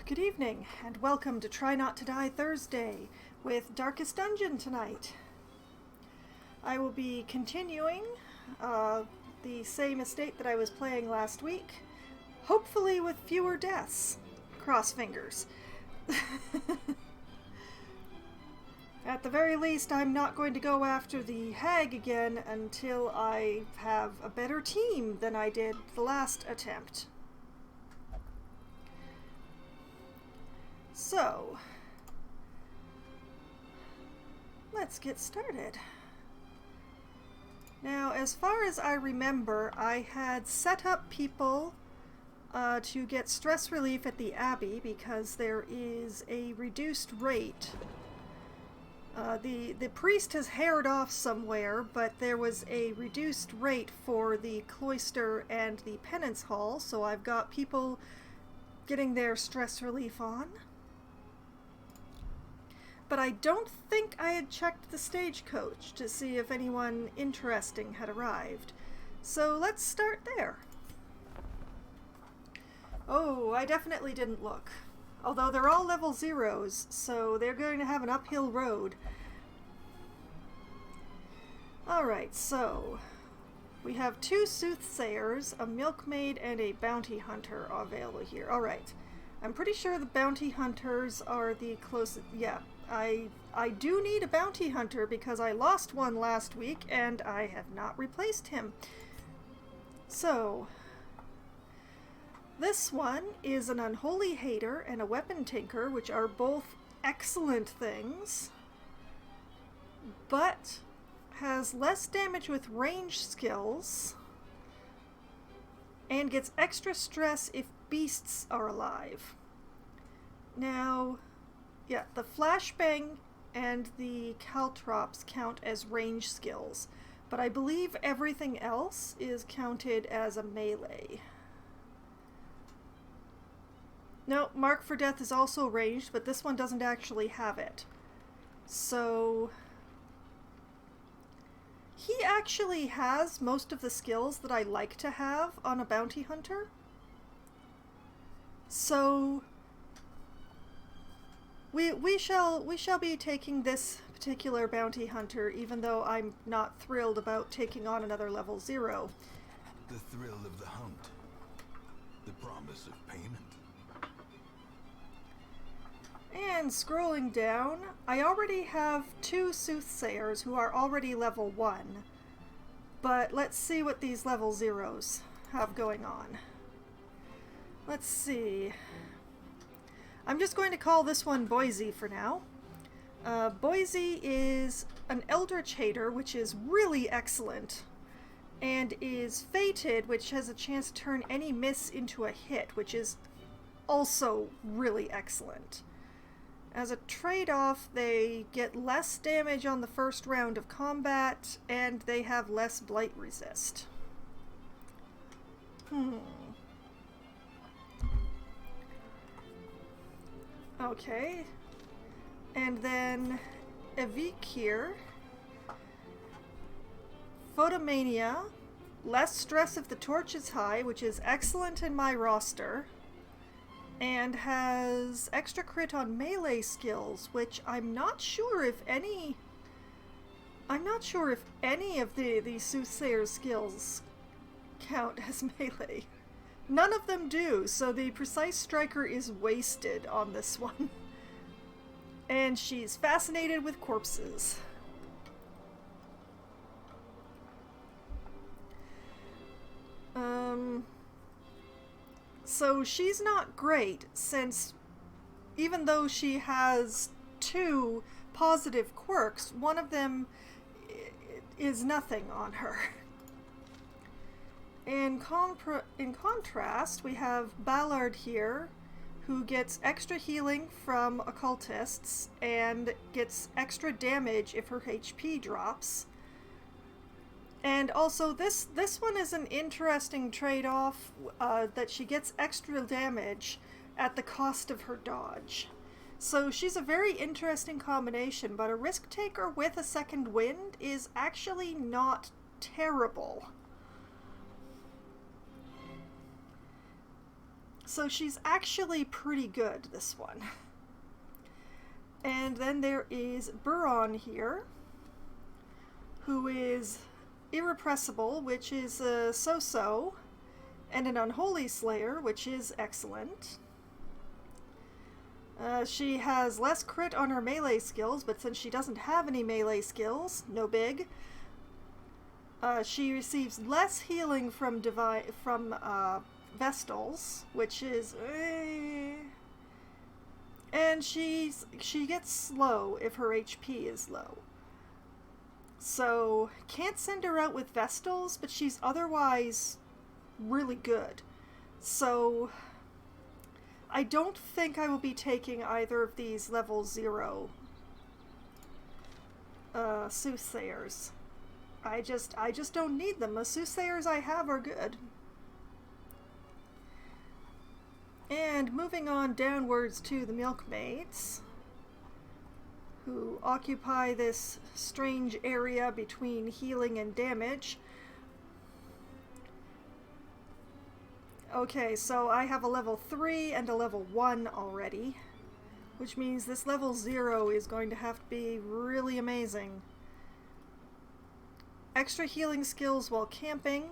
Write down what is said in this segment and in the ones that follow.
good evening, and welcome to Try Not to Die Thursday with Darkest Dungeon tonight. I will be continuing the same estate that I was playing last week, hopefully with fewer deaths. Cross fingers. At the very least, I'm not going to go after the hag again until I have a better team than I did the last attempt. So, let's get started. Now, as far as I remember, I had set up people to get stress relief at the Abbey because there is a reduced rate. The priest has haired off somewhere, but there was a reduced rate for the cloister and the penance hall, so I've got people getting their stress relief on. But I don't think I had checked the stagecoach to see if anyone interesting had arrived. So let's start there. Oh, I definitely didn't look. Although they're all level 0s, so they're going to have an uphill road. Alright, so we have 2 soothsayers, a milkmaid, and a bounty hunter available here. Alright, I'm pretty sure the bounty hunters are the closest. Yeah, I do need a bounty hunter because I lost one last week and I have not replaced him. So, this one is an unholy hater and a weapon tinker, which are both excellent things, but has less damage with range skills and gets extra stress if beasts are alive. Now, yeah, the flashbang and the caltrops count as range skills, but I believe everything else is counted as a melee. No, Mark for Death is also ranged, but this one doesn't actually have it. So, he actually has most of the skills that I like to have on a bounty hunter. So, we shall be taking this particular bounty hunter, even though I'm not thrilled about taking on another level 0. The thrill of the hunt. The promise of payment. And scrolling down, I already have 2 soothsayers who are already level 1. But let's see what these level 0s have going on. Let's see. I'm just going to call this one Boise for now. Boise is an Eldritch Hater, which is really excellent, and is Fated, which has a chance to turn any miss into a hit, which is also really excellent. As a trade-off, they get less damage on the first round of combat, and they have less blight resist. Okay. And then Evik here. Photomania. Less stress if the torch is high, which is excellent in my roster. And has extra crit on melee skills, which I'm not sure if any of the soothsayer skills count as melee. None of them do, so the precise striker is wasted on this one. And she's fascinated with corpses. So she's not great, since even though she has 2 positive quirks, one of them is nothing on her. In contrast, we have Ballard here, who gets extra healing from occultists and gets extra damage if her HP drops. And also, this one is an interesting trade-off, that she gets extra damage at the cost of her dodge. So she's a very interesting combination, but a risk taker with a second wind is actually not terrible. So she's actually pretty good, this one. And then there is Buron here, who is irrepressible, which is so-so, and an unholy slayer, which is excellent. She has less crit on her melee skills, but since she doesn't have any melee skills, no big. She receives less healing from Vestals, which is... and she gets slow if her HP is low. So, can't send her out with Vestals, but she's otherwise really good. So, I don't think I will be taking either of these level 0 soothsayers. I just don't need them. The soothsayers I have are good. And moving on downwards to the Milkmaids, who occupy this strange area between healing and damage. Okay, so I have a level 3 and a level 1 already, which means this level 0 is going to have to be really amazing. Extra healing skills while camping,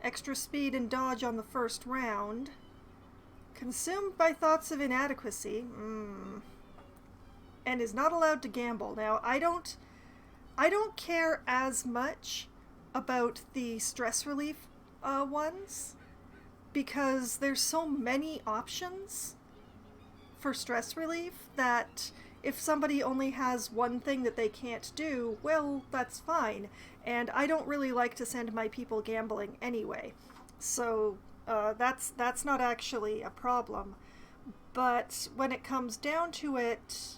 extra speed and dodge on the first round, consumed by thoughts of inadequacy, and is not allowed to gamble. Now, I don't care as much about the stress relief ones, because there's so many options for stress relief that if somebody only has one thing that they can't do, well, that's fine. And I don't really like to send my people gambling anyway. So that's not actually a problem. But when it comes down to it,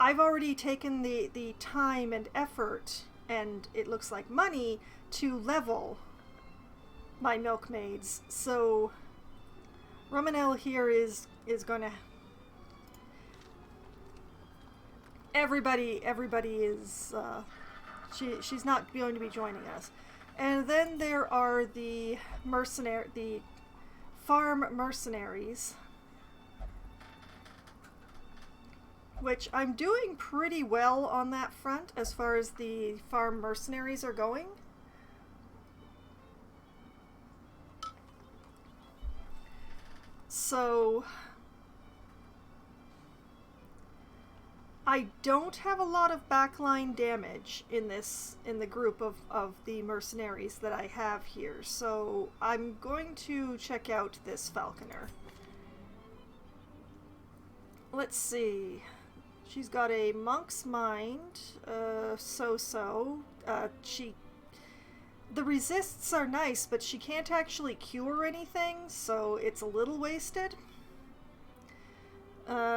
I've already taken the time and effort, and it looks like money, to level my Milkmaids. So Romanelle here is going to... Everybody is... she's not going to be joining us. And then there are the farm mercenaries, which I'm doing pretty well on that front as far as the farm mercenaries are going. So I don't have a lot of backline damage in the group of the mercenaries that I have here, so I'm going to check out this falconer. Let's see. She's got a monk's mind, so-so. The resists are nice, but she can't actually cure anything, so it's a little wasted.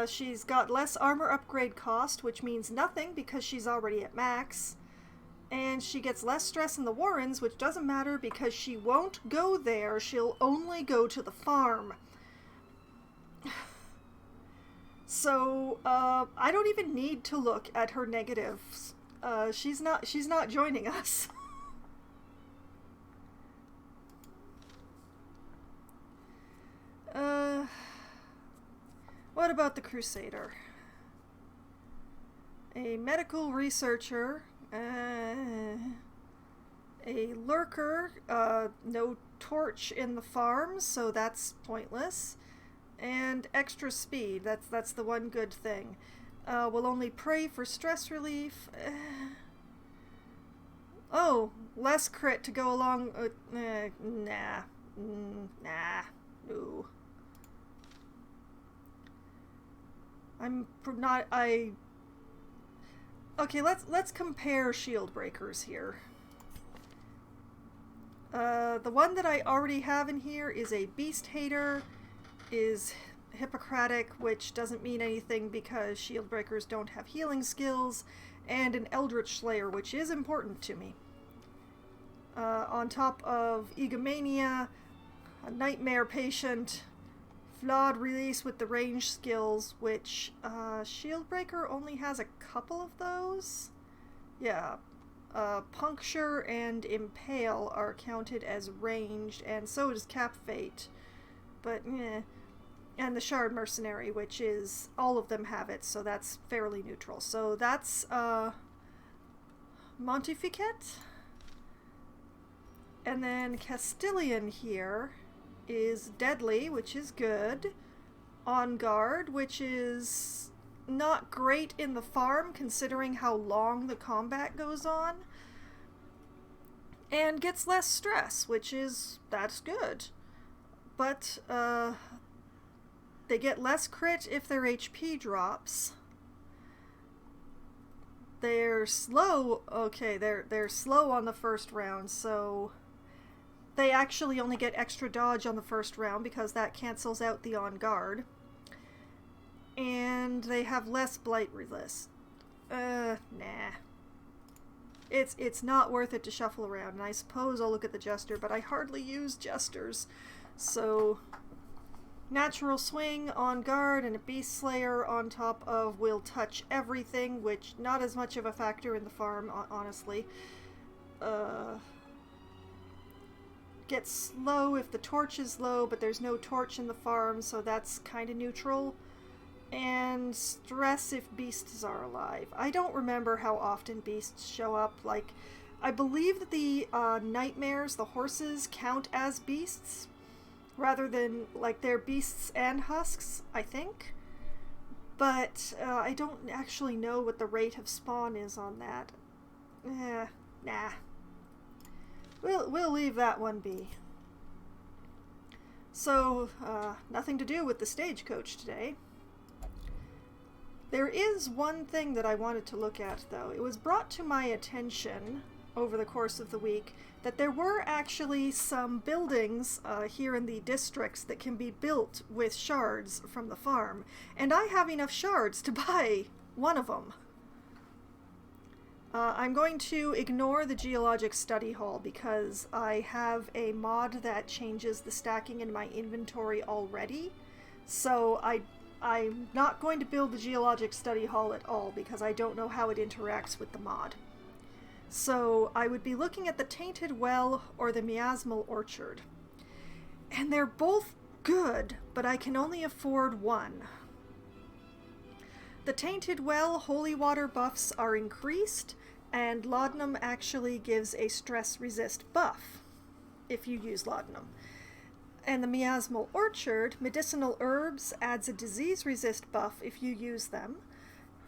She's got less armor upgrade cost, which means nothing because she's already at max. And she gets less stress in the Warrens, which doesn't matter because she won't go there. She'll only go to the farm. So, I don't even need to look at her negatives. She's not joining us. What about the Crusader? A medical researcher, a lurker, no torch in the farm, so that's pointless, and extra speed, that's the one good thing. Will only pray for stress relief. Oh, less crit to go along with, nah, no. Okay, let's compare shield breakers here. The one that I already have in here is a beast hater, is Hippocratic, which doesn't mean anything because shield breakers don't have healing skills, and an Eldritch Slayer, which is important to me. On top of Egomania, a Nightmare Patient, flawed release with the range skills, which Shieldbreaker only has a couple of those. Yeah, Puncture and Impale are counted as ranged, and so does Cap Fate. but and the Shard Mercenary, which is, all of them have it, so that's fairly neutral. So that's Montificat. And then Castilian here is Deadly, which is good. On Guard, which is not great in the farm considering how long the combat goes on. And gets less stress, that's good. But they get less crit if their HP drops. They're slow. Okay, they're slow on the first round, so they actually only get extra dodge on the first round because that cancels out the on guard. And they have less blight resist. Nah. It's not worth it to shuffle around, and I suppose I'll look at the Jester, but I hardly use Jesters. So, Natural Swing, On Guard, and a Beast Slayer on top of Will Touch Everything, which not as much of a factor in the farm, honestly. Gets slow if the torch is low, but there's no torch in the farm, so that's kind of neutral. And stress if beasts are alive. I don't remember how often beasts show up. Like, I believe that the nightmares, the horses, count as beasts, rather than, like, they're beasts and husks, I think. But I don't actually know what the rate of spawn is on that. Nah. We'll leave that one be. So, nothing to do with the stagecoach today. There is one thing that I wanted to look at, though. It was brought to my attention over the course of the week that there were actually some buildings here in the districts that can be built with shards from the farm, and I have enough shards to buy one of them. I'm going to ignore the Geologic Study Hall because I have a mod that changes the stacking in my inventory already, so I'm not going to build the Geologic Study Hall at all because I don't know how it interacts with the mod. So I would be looking at the Tainted Well or the Miasmal Orchard. And they're both good, but I can only afford one. The Tainted Well holy water buffs are increased, and laudanum actually gives a stress resist buff if you use laudanum. And the Miasmal Orchard, medicinal herbs adds a disease resist buff if you use them,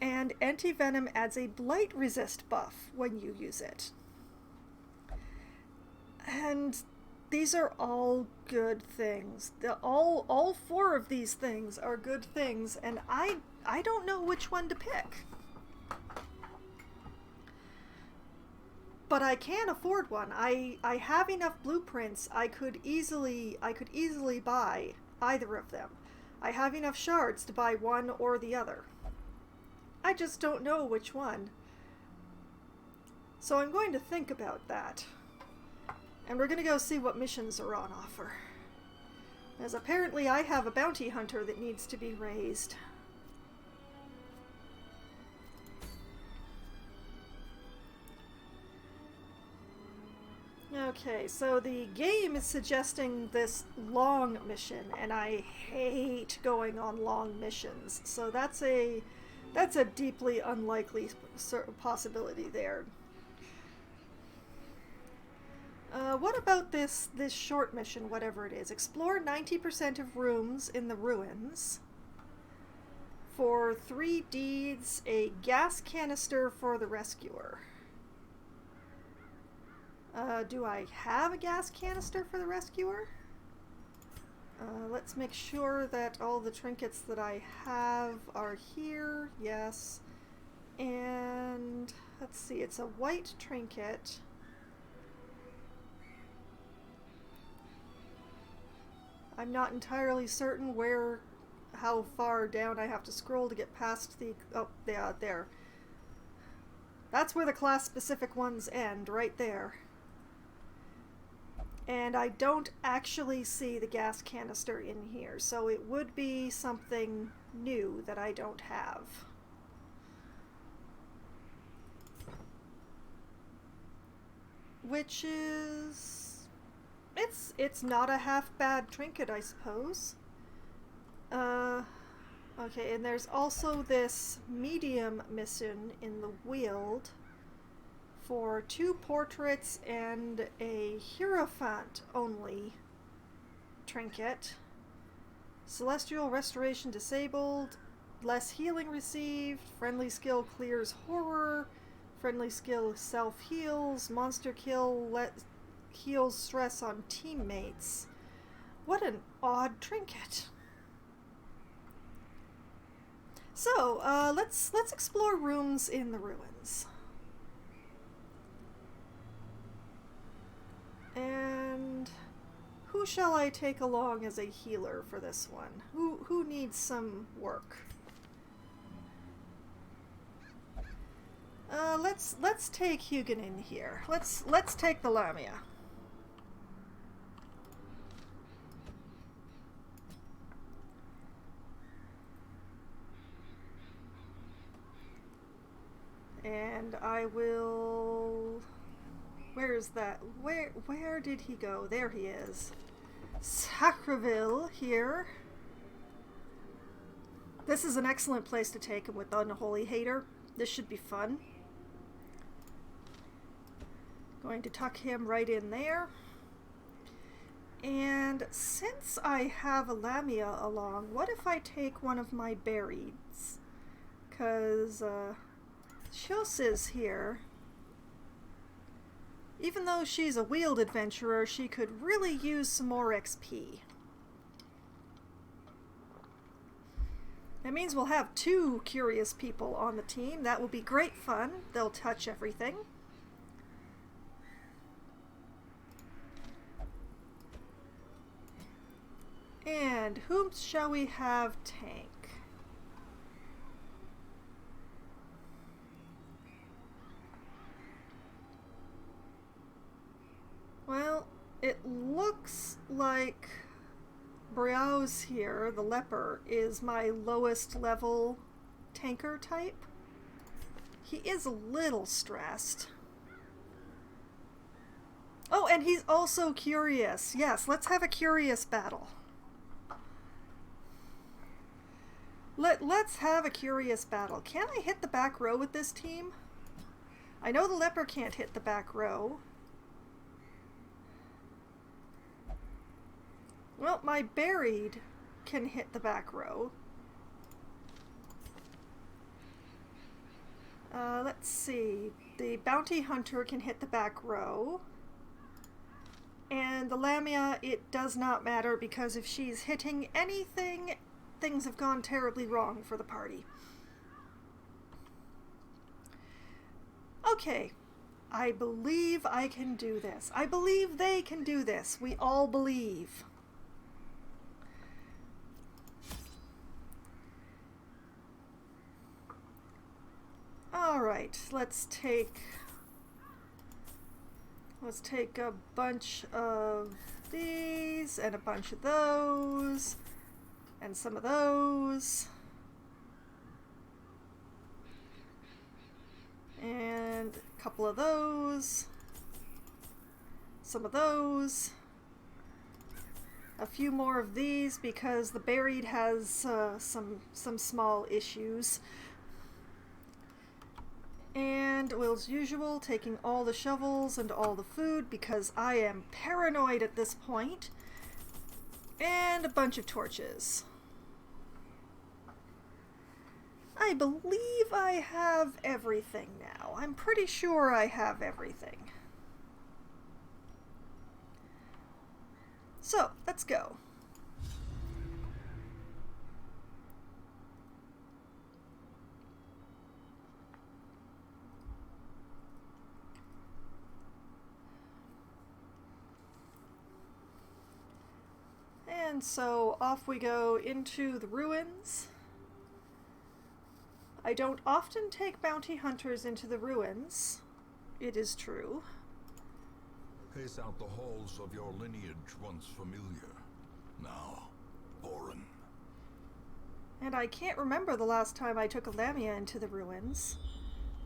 and anti-venom adds a blight resist buff when you use it. And these are all good things. All four of these things are good things, and I don't know which one to pick. But I can afford one. I have enough blueprints. I could easily buy either of them. I have enough shards to buy one or the other. I just don't know which one. So I'm going to think about that. And we're going to go see what missions are on offer. As apparently I have a bounty hunter that needs to be raised. Okay, so the game is suggesting this long mission, and I hate going on long missions. So that's a deeply unlikely possibility there. What about this short mission, whatever it is? Explore 90% of rooms in the ruins. For 3 deeds, a gas canister for the rescuer. Do I have a gas canister for the rescuer? Let's make sure that all the trinkets that I have are here. Yes. And let's see, it's a white trinket. I'm not entirely certain how far down I have to scroll to get past the... Oh, yeah, there. That's where the class-specific ones end, right there. And I don't actually see the gas canister in here, so it would be something new that I don't have. Which is It's not a half bad trinket, I suppose. Okay, and there's also this medium mission in the Weald for 2 portraits and a Hierophant only trinket. Celestial restoration disabled, less healing received, friendly skill clears horror, friendly skill self-heals, monster kill heals stress on teammates. What an odd trinket. So, let's explore rooms in the ruins. And who shall I take along as a healer for this one? Who needs some work? Let's take Huguenin here. Let's take the Lamia. And I will... Where is that? Where did he go? There he is. Sacreville here. This is an excellent place to take him with Unholy Hater. This should be fun. Going to tuck him right in there. And since I have a Lamia along, what if I take one of my Burieds? Because, Chus is here. Even though she's a Weald adventurer, she could really use some more XP. That means we'll have 2 curious people on the team. That will be great fun. They'll touch everything. And whom shall we have tank? Well, it looks like Briaus here, the leper, is my lowest level tanker type. He is a little stressed. Oh, and he's also curious. Yes, let's have a curious battle. Let's have a curious battle. Can I hit the back row with this team? I know the leper can't hit the back row. Well, my Buried can hit the back row. Let's see. The Bounty Hunter can hit the back row. And the Lamia, it does not matter because if she's hitting anything, things have gone terribly wrong for the party. Okay. I believe I can do this. I believe they can do this. We all believe. Alright, let's take a bunch of these and a bunch of those and some of those and a couple of those, some of those, a few more of these because the Buried has some small issues. And, well, as usual, taking all the shovels and all the food because I am paranoid at this point. And a bunch of torches. I believe I have everything now. I'm pretty sure I have everything. So, let's go. And so off we go into the ruins. I don't often take bounty hunters into the ruins, it is true. Pace out the halls of your lineage once familiar, now foreign. And I can't remember the last time I took a Lamia into the ruins.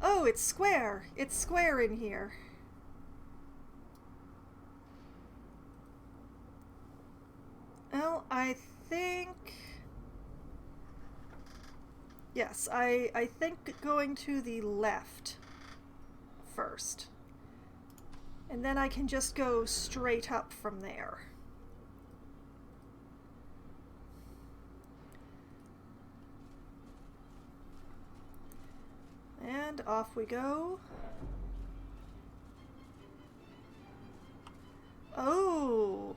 Oh, it's square! It's square in here. Yes, I think going to the left first. And then I can just go straight up from there. And off we go. Oh!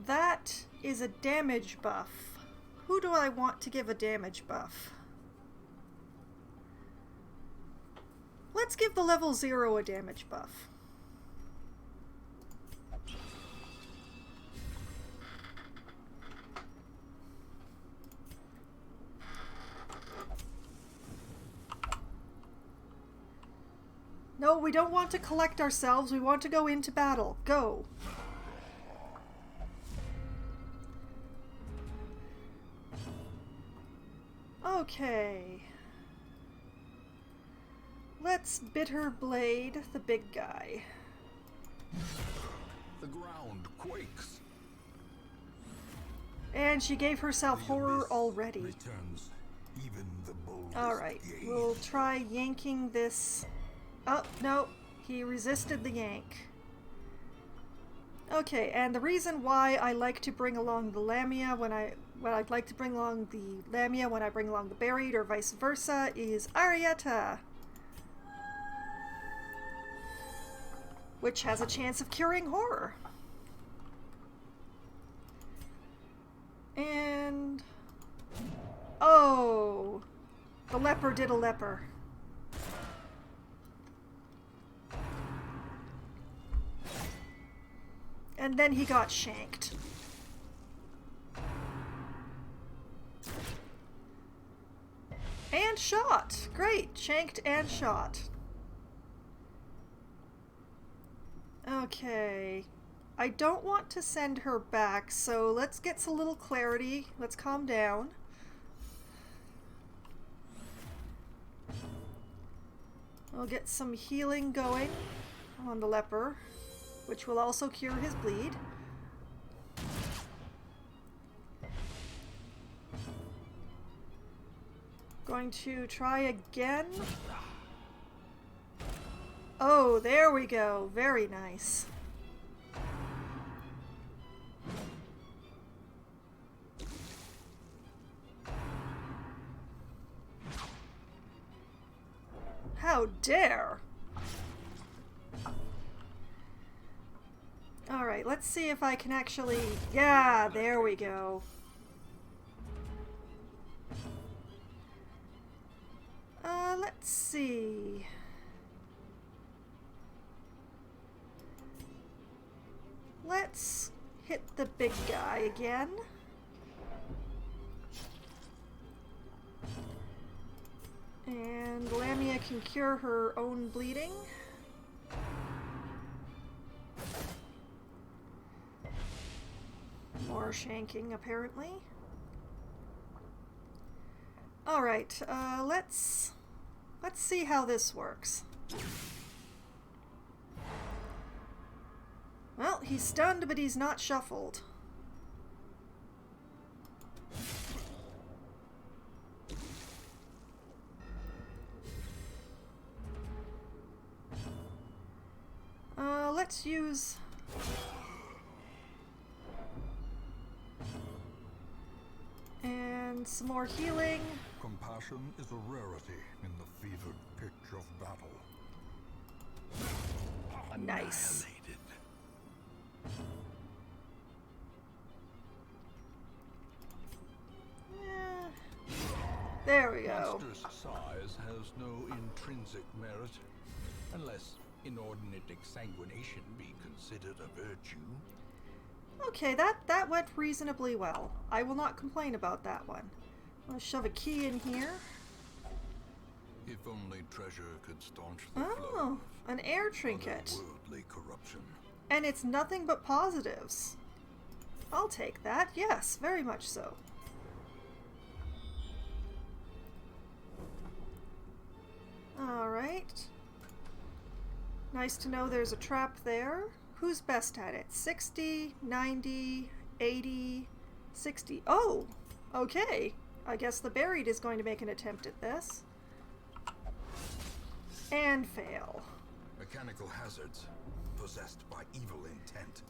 That is a damage buff. Who do I want to give a damage buff? Let's give the level 0 a damage buff. No, we don't want to collect ourselves. We want to go into battle. Go. Okay. Let's Bitter Blade the big guy. The ground quakes. And she gave herself The horror abyss already. returns even the boldest Alright, gaze. we'll try yanking this. Oh, no, he resisted the yank. Okay, and the reason why I like to bring along the Lamia when I'd like to bring along the Lamia when I bring along the Buried, or vice versa, is Arietta, which has a chance of curing horror. And oh, the leper did a leper. And then he got shanked. And shot! Great! Shanked and shot. Okay. I don't want to send her back, so let's get a little clarity. Let's calm down. We'll get some healing going on the leper, which will also cure his bleed. Going to try again. Oh, there we go. Very nice. How dare! Alright, let's see if I can actually... Yeah, there we go. Let's see... Let's hit the big guy again. And Lamia can cure her own bleeding. More shanking, apparently. Alright, let's see how this works. Well, he's stunned, but he's not shuffled. Let's use... And some more healing. Compassion is a rarity in the fevered pitch of battle. Nice. Annihilated. There we go. Monstrous size has no intrinsic merit, unless inordinate exsanguination be considered a virtue. Okay, that went reasonably well. I will not complain about that one. I'm gonna shove a key in here. If only treasure could staunch the Oh, flow an air of trinket. otherworldly corruption. And it's nothing but positives. I'll take that, yes, very much so. Alright. Nice to know there's a trap there. Who's best at it? 60, 90, 80, 60. Oh! Okay. I guess the buried is going to make an attempt at this. And fail. Mechanical hazards possessed by evil intent.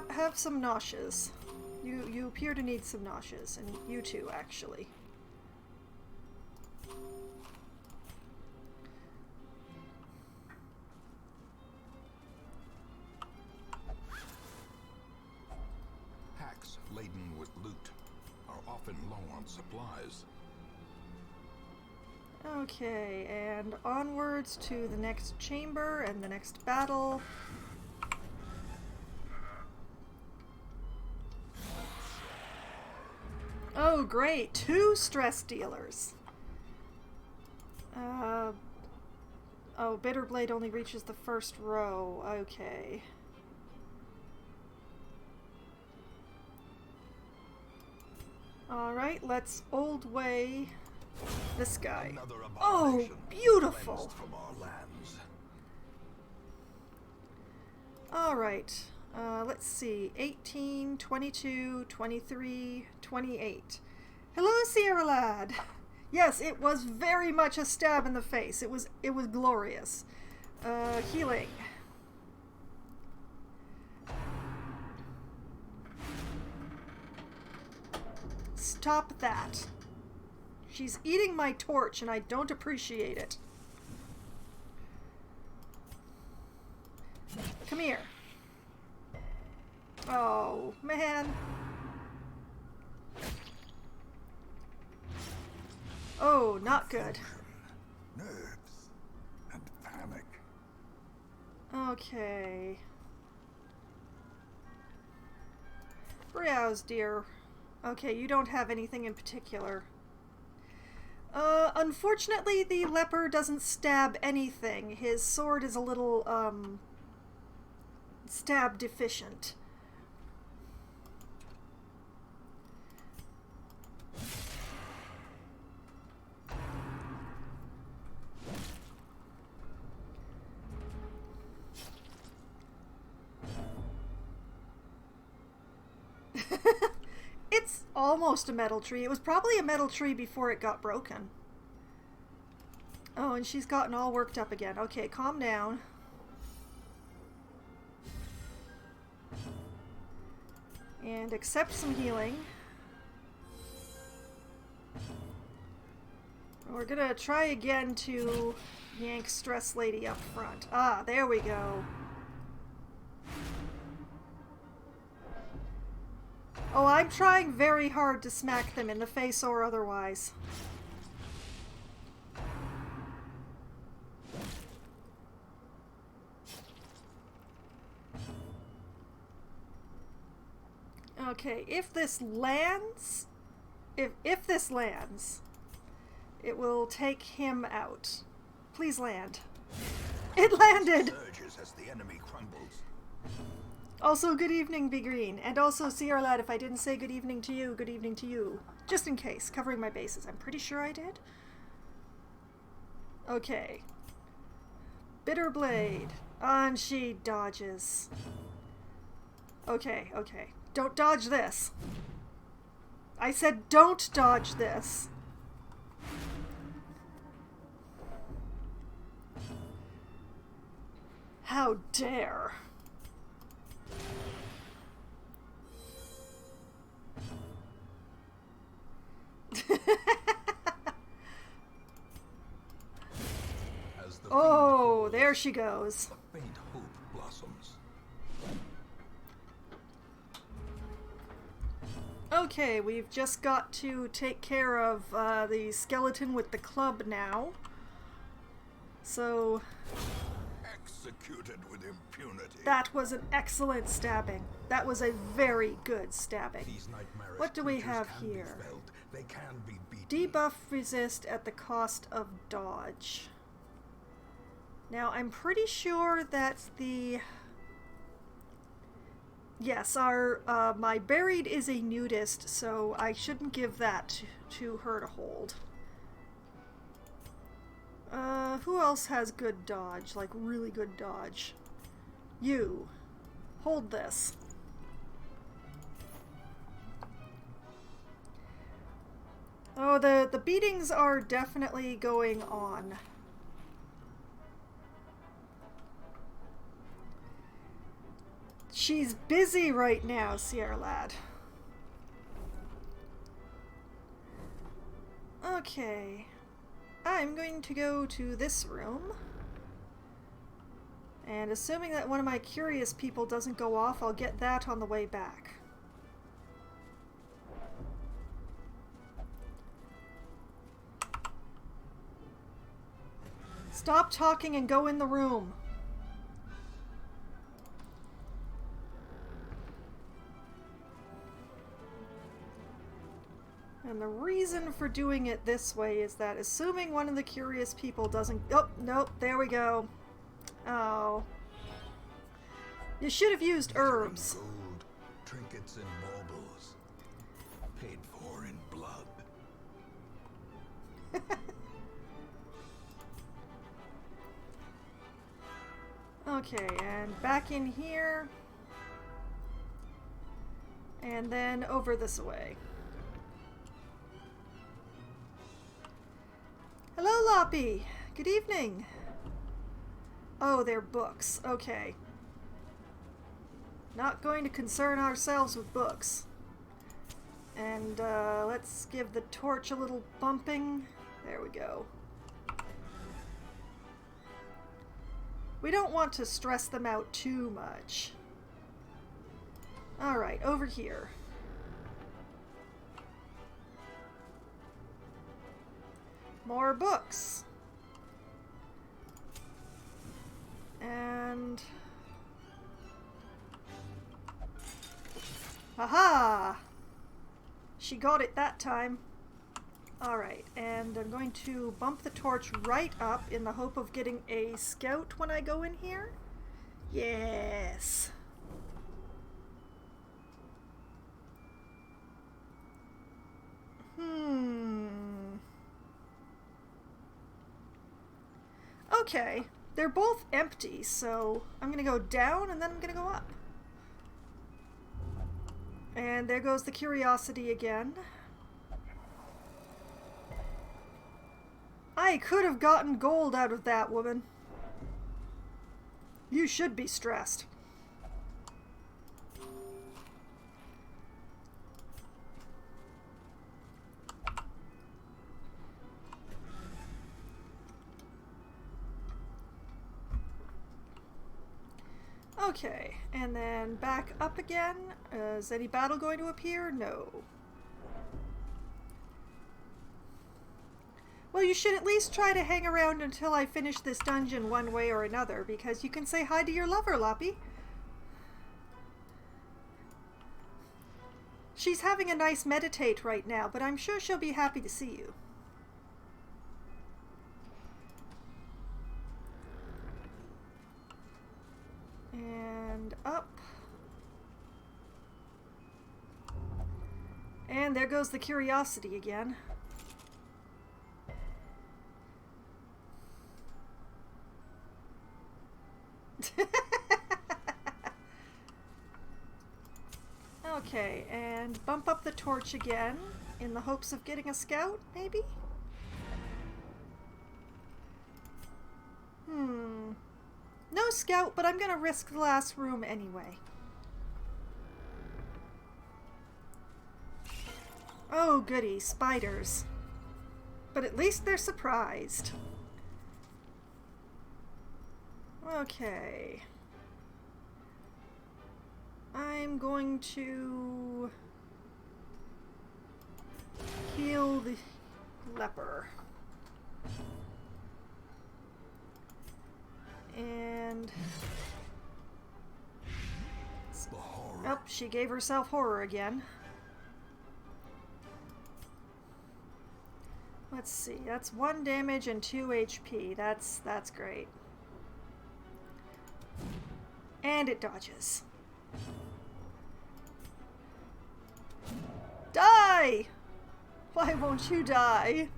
Have some noshes. You appear to need some noshes, and you too, actually. Hacks laden with loot are often low on supplies. Okay, and onwards to the next chamber and the next battle. Oh, great! 2 stress dealers. Oh, Bitterblade only reaches the first row. Okay. Alright, let's old way this guy. Oh, beautiful! From our lands. Alright, let's see. 18, 22, 23, 28. Hello, Sierra Lad! Yes, it was very much a stab in the face. It was glorious. Healing. Stop that. She's eating my torch and I don't appreciate it. Come here. Oh, man. Oh, not good. Nerves and panic. Okay. Browse, dear. Okay, you don't have anything in particular. Unfortunately, the leper doesn't stab anything. His sword is a little, stab deficient. It's almost a metal tree. It was probably a metal tree before it got broken. Oh, and she's gotten all worked up again. Okay, calm down. And accept some healing. We're gonna try again to yank Stress Lady up front. Ah, there we go. Oh, I'm trying very hard to smack them in the face or otherwise. Okay, if this lands, if this lands, it will take him out. Please land. It landed! Surges as the enemy crumbles. Also, good evening, Be Green. And also, Sierra Lad, if I didn't say good evening to you, good evening to you. Just in case, covering my bases. I'm pretty sure I did. Okay. Bitterblade. And she dodges. Okay, okay. Don't dodge this. I said don't dodge this. How dare. Oh, there she goes. A faint hope blossoms. Okay, we've just got to take care of the skeleton with the club now. So... Executed with impunity. That was an excellent stabbing. That was a very good stabbing. These nightmarish What do we creatures have can be here? felled. They can be beaten. Debuff resist at the cost of dodge. Now, I'm pretty sure that's the... Yes, my buried is a nudist, so I shouldn't give that to her to hold. Who else has good dodge? Like, really good dodge? You. Hold this. Oh, the beatings are definitely going on. She's busy right now, Sierra Lad. Okay. I'm going to go to this room. And assuming that one of my curious people doesn't go off, I'll get that on the way back. Stop talking and go in the room. And the reason for doing it this way is that assuming one of the curious people doesn't... Oh, nope, there we go. Oh. You should have used herbs. Gold, trinkets and baubles, paid for in blood. Okay, and back in here. And then over this way. Hello, Loppy. Good evening. Oh, they're books. Okay. Not going to concern ourselves with books. And let's give the torch a little bumping. There we go. We don't want to stress them out too much. Alright, over here. More books. And... Aha! She got it that time. Alright, and I'm going to bump the torch right up in the hope of getting a scout when I go in here. Yes! Okay, they're both empty, so I'm gonna go down and then I'm gonna go up. And there goes the curiosity again. I could have gotten gold out of that, woman. You should be stressed. Okay, and then back up again. Is any battle going to appear? No. Well, you should at least try to hang around until I finish this dungeon one way or another, because you can say hi to your lover, Loppy. She's having a nice meditate right now, but I'm sure she'll be happy to see you. And up. And there goes the curiosity again. Okay, and bump up the torch again in the hopes of getting a scout, maybe? No scout, but I'm gonna risk the last room anyway. Oh goody, spiders. But at least they're surprised. Okay. I'm going to heal the leper. And... oh, she gave herself horror again. Let's see, that's 1 damage and 2 HP. That's great. And it dodges. Die! Why won't you die?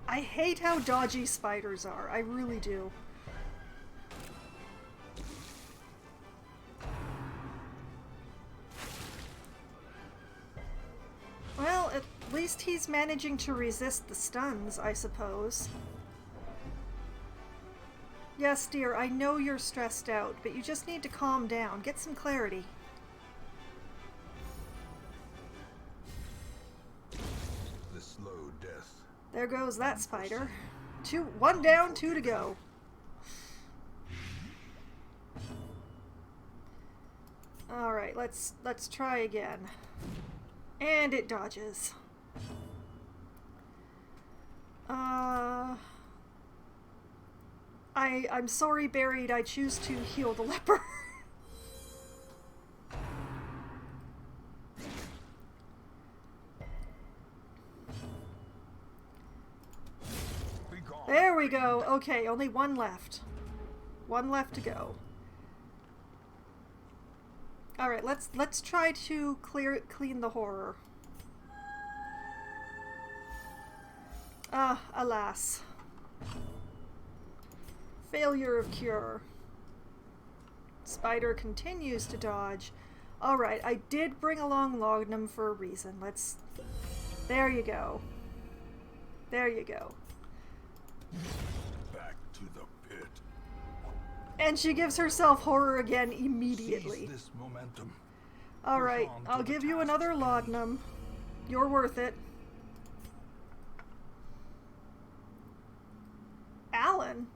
I hate how dodgy spiders are. I really do. At least he's managing to resist the stuns, I suppose. Yes, dear, I know you're stressed out, but you just need to calm down. Get some clarity. The slow death. There goes that spider. One down, 2 to go. Alright, let's try again. And it dodges. I'm sorry, Buried. I choose to heal the leper. There we go. Okay, only one left. One left to go. Alright, let's try to clean the horror. Ah, alas. Failure of cure. Spider continues to dodge. Alright, I did bring along Laudanum for a reason. There you go. There you go. Back to the pit. And she gives herself horror again immediately. Seize this momentum. Alright, I'll give you another Laudanum. You're worth it. Alan?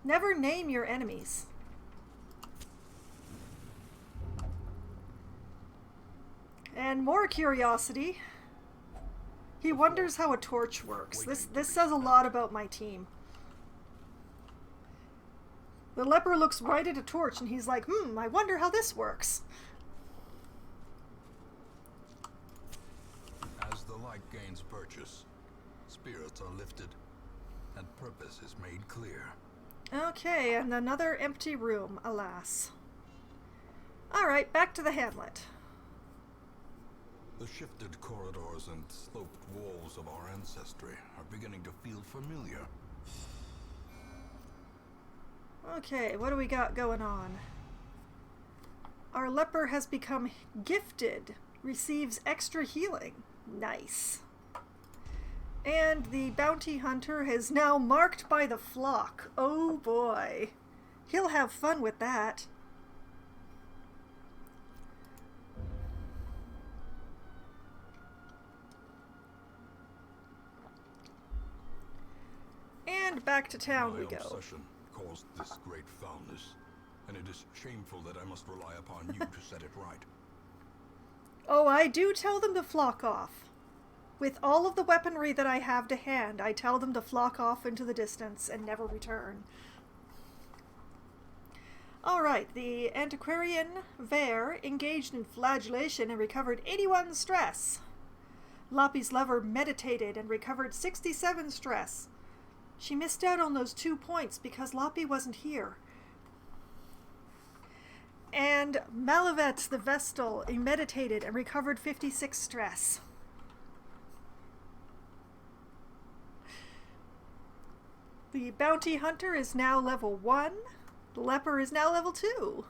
Never name your enemies. And more curiosity. He wonders how a torch works. This says a lot about my team. The leper looks right at a torch and he's like, I wonder how this works. As the light gains purchase, spirits are lifted, and purpose is made clear. Okay, and another empty room, alas. Alright, back to the hamlet. The shifted corridors and sloped walls of our ancestry are beginning to feel familiar. Okay, what do we got going on? Our leper has become gifted, receives extra healing. Nice. And the bounty hunter is now marked by the flock. Oh boy. He'll have fun with that. And back to town we go. My obsession caused this great foulness, and it is shameful that I must rely upon you to set it right. Oh, I do tell them to flock off. With all of the weaponry that I have to hand, I tell them to flock off into the distance and never return. Alright, the antiquarian Vare engaged in flagellation and recovered 81 stress. Loppy's lover meditated and recovered 67 stress. She missed out on those 2 points because Loppy wasn't here. And Malavet the Vestal meditated and recovered 56 stress. The bounty hunter is now level 1. The leper is now level 2.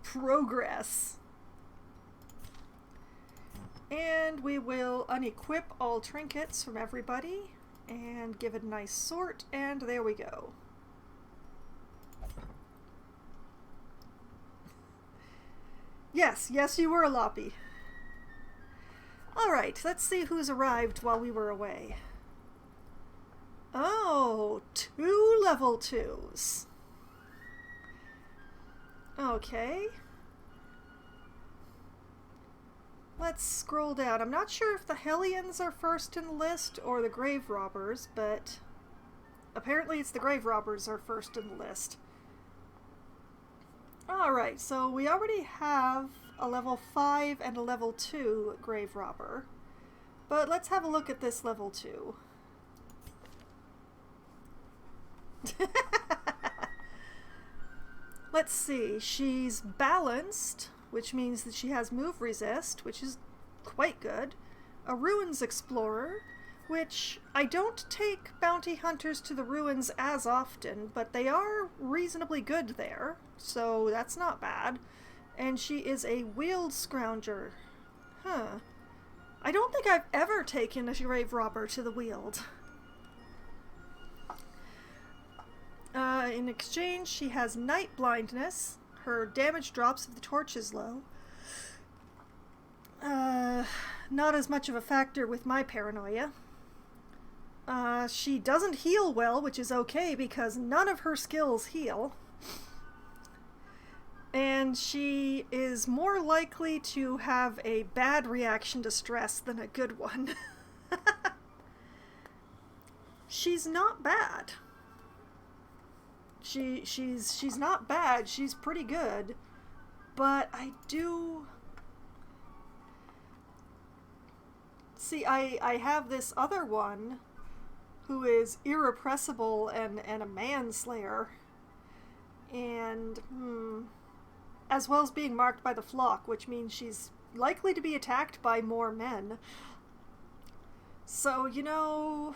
Progress. And we will unequip all trinkets from everybody and give it a nice sort, and there we go. Yes, you were a Loppy. Alright, let's see who's arrived while we were away. Oh, 2 level 2s. Okay. Let's scroll down. I'm not sure if the Hellions are first in the list or the Grave Robbers, but apparently it's the Grave Robbers are first in the list. Alright, so we already have a level 5 and a level 2 Grave Robber. But let's have a look at this level 2. Let's see, she's balanced, which means that she has move resist, which is quite good. A Ruins Explorer, which I don't take bounty hunters to the ruins as often, but they are reasonably good there, so that's not bad. And she is a wheeled scrounger. Huh. I don't think I've ever taken a grave robber to the Weald. In exchange, she has night blindness. Her damage drops if the torch is low. Not as much of a factor with my paranoia. She doesn't heal well, which is okay because none of her skills heal. And she is more likely to have a bad reaction to stress than a good one. She's not bad. She's not bad. She's pretty good. But I do... See, I have this other one who is irrepressible and a manslayer. And, as well as being marked by the flock, which means she's likely to be attacked by more men. So, you know,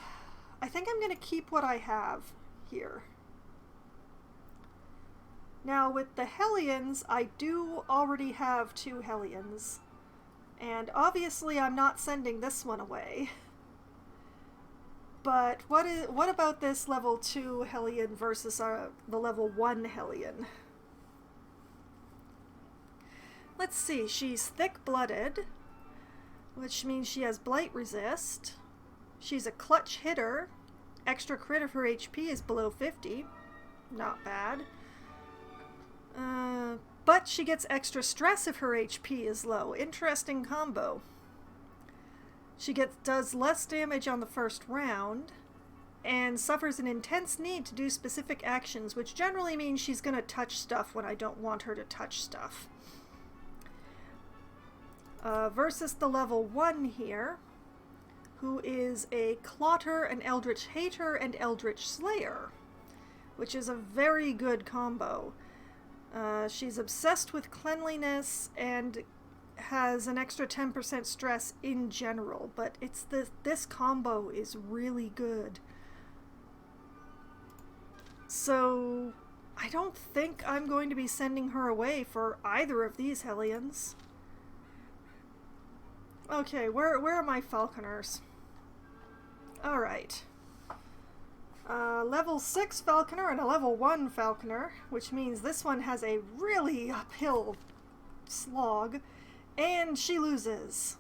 I think I'm going to keep what I have here. Now, with the Hellions, I do already have 2 Hellions. And obviously I'm not sending this one away. But what about this level 2 Hellion versus the level 1 Hellion? Let's see, she's thick-blooded, which means she has blight resist. She's a clutch hitter. Extra crit if her HP is below 50. Not bad. But she gets extra stress if her HP is low. Interesting combo. She does less damage on the first round, and suffers an intense need to do specific actions, which generally means she's going to touch stuff when I don't want her to touch stuff. Versus the level 1 here, who is a Clotter, an Eldritch Hater, and Eldritch Slayer, which is a very good combo. She's obsessed with cleanliness and has an extra 10% stress in general, but this combo is really good. So I don't think I'm going to be sending her away for either of these Hellions. Okay, where are my Falconers? Alright. Level 6 Falconer and a level 1 Falconer, which means this one has a really uphill slog, and she loses.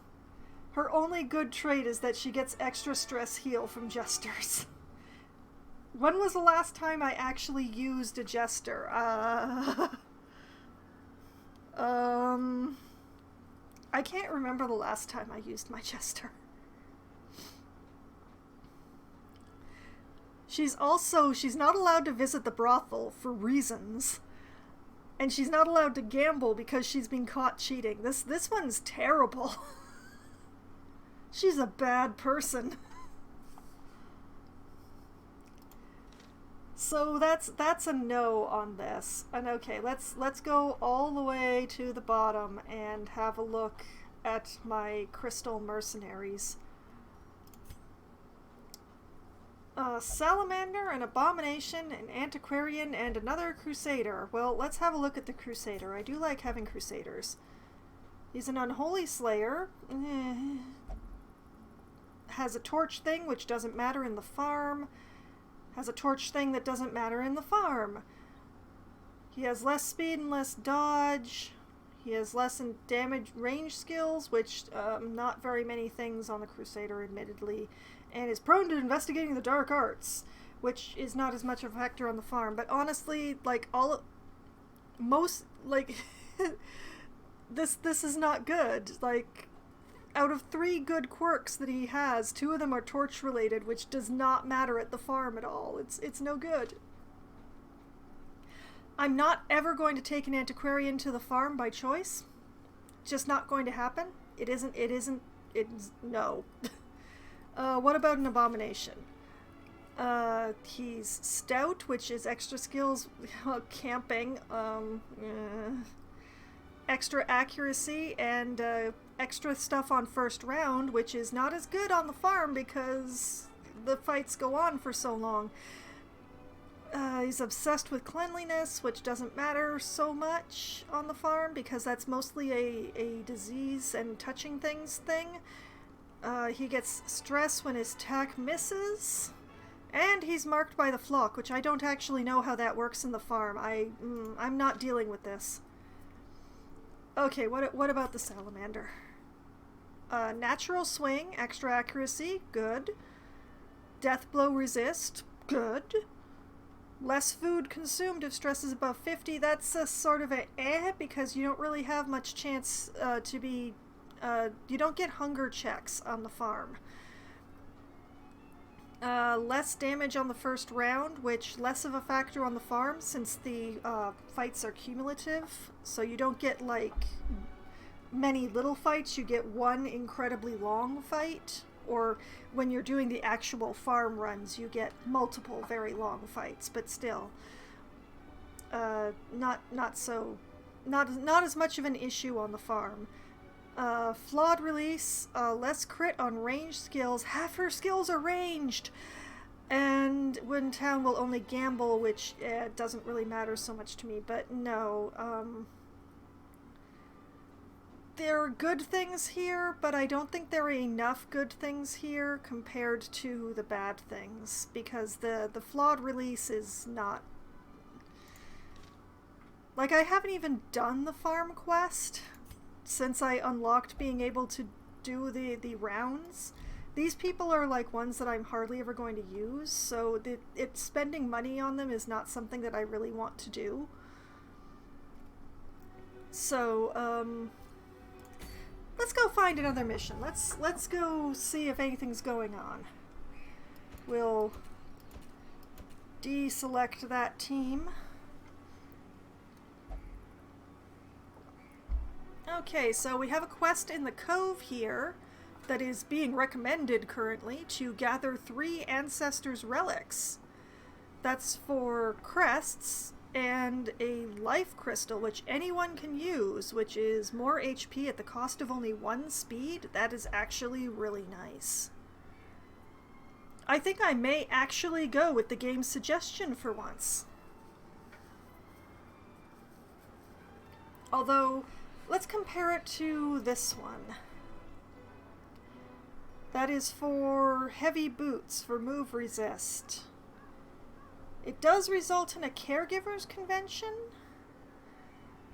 Her only good trait is that she gets extra stress heal from Jesters. When was the last time I actually used a Jester? I can't remember the last time I used my Jester. She's not allowed to visit the brothel for reasons. And she's not allowed to gamble because she's been caught cheating. This one's terrible. She's a bad person. So that's a no on this. And okay, let's go all the way to the bottom and have a look at my crystal mercenaries. Salamander, an Abomination, an Antiquarian, and another Crusader. Well, let's have a look at the Crusader. I do like having Crusaders. He's an Unholy Slayer. Has a torch thing, which doesn't matter in the farm. Has a torch thing that doesn't matter in the farm. He has less speed and less dodge. He has less in damage range skills, which not very many things on the Crusader, admittedly. And is prone to investigating the dark arts, which is not as much of a factor on the farm. But honestly, like, this is not good. Like, out of 3 good quirks that he has, 2 of them are torch related, which does not matter at the farm at all. It's no good. I'm not ever going to take an Antiquarian to the farm by choice. Just not going to happen. No. What about an Abomination? He's stout, which is extra skills, camping. extra accuracy and extra stuff on first round, which is not as good on the farm because the fights go on for so long. He's obsessed with cleanliness, which doesn't matter so much on the farm because that's mostly a disease and touching things thing. He gets stress when his attack misses. And he's marked by the flock, which I don't actually know how that works in the farm. I'm not dealing with this. Okay, what about the salamander? Natural swing, extra accuracy, good. Death blow resist, good. Less food consumed if stress is above 50. That's a sort of a because you don't really have much chance to be... you don't get hunger checks on the farm. Less damage on the first round, which less of a factor on the farm since the fights are cumulative. So you don't get like many little fights, you get one incredibly long fight. Or when you're doing the actual farm runs, you get multiple very long fights, but still not as much of an issue on the farm. Flawed release, less crit on ranged skills. Half her skills are ranged! And when town will only gamble, which doesn't really matter so much to me, but no. There are good things here, but I don't think there are enough good things here compared to the bad things, because the flawed release is not... Like, I haven't even done the farm quest since I unlocked being able to do the rounds. These people are like ones that I'm hardly ever going to use, so spending money on them is not something that I really want to do. So, let's go find another mission. Let's go see if anything's going on. We'll deselect that team. Okay, so we have a quest in the cove here that is being recommended currently to gather 3 ancestors' relics. That's for crests and a life crystal, which anyone can use, which is more HP at the cost of only 1 speed. That is actually really nice. I think I may actually go with the game's suggestion for once. Although, let's compare it to this one. That is for heavy boots, for move resist. It does result in a caregiver's convention,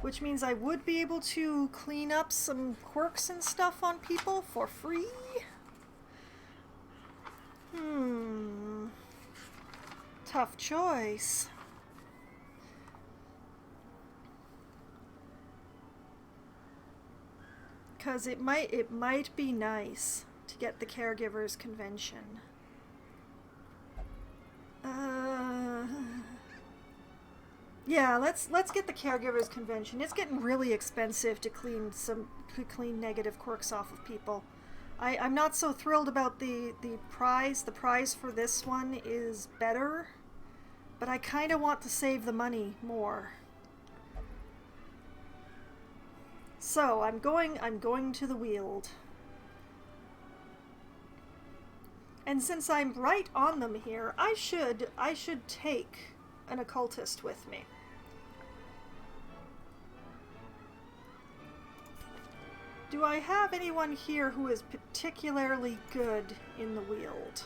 which means I would be able to clean up some quirks and stuff on people for free. Tough choice. Because it might be nice to get the caregiver's convention. Yeah, let's get the caregiver's convention. It's getting really expensive to clean negative quirks off of people. I'm not so thrilled about the prize. The prize for this one is better, but I kind of want to save the money more. So I'm going to the Weald. And since I'm right on them here, I should take an occultist with me. Do I have anyone here who is particularly good in the Weald?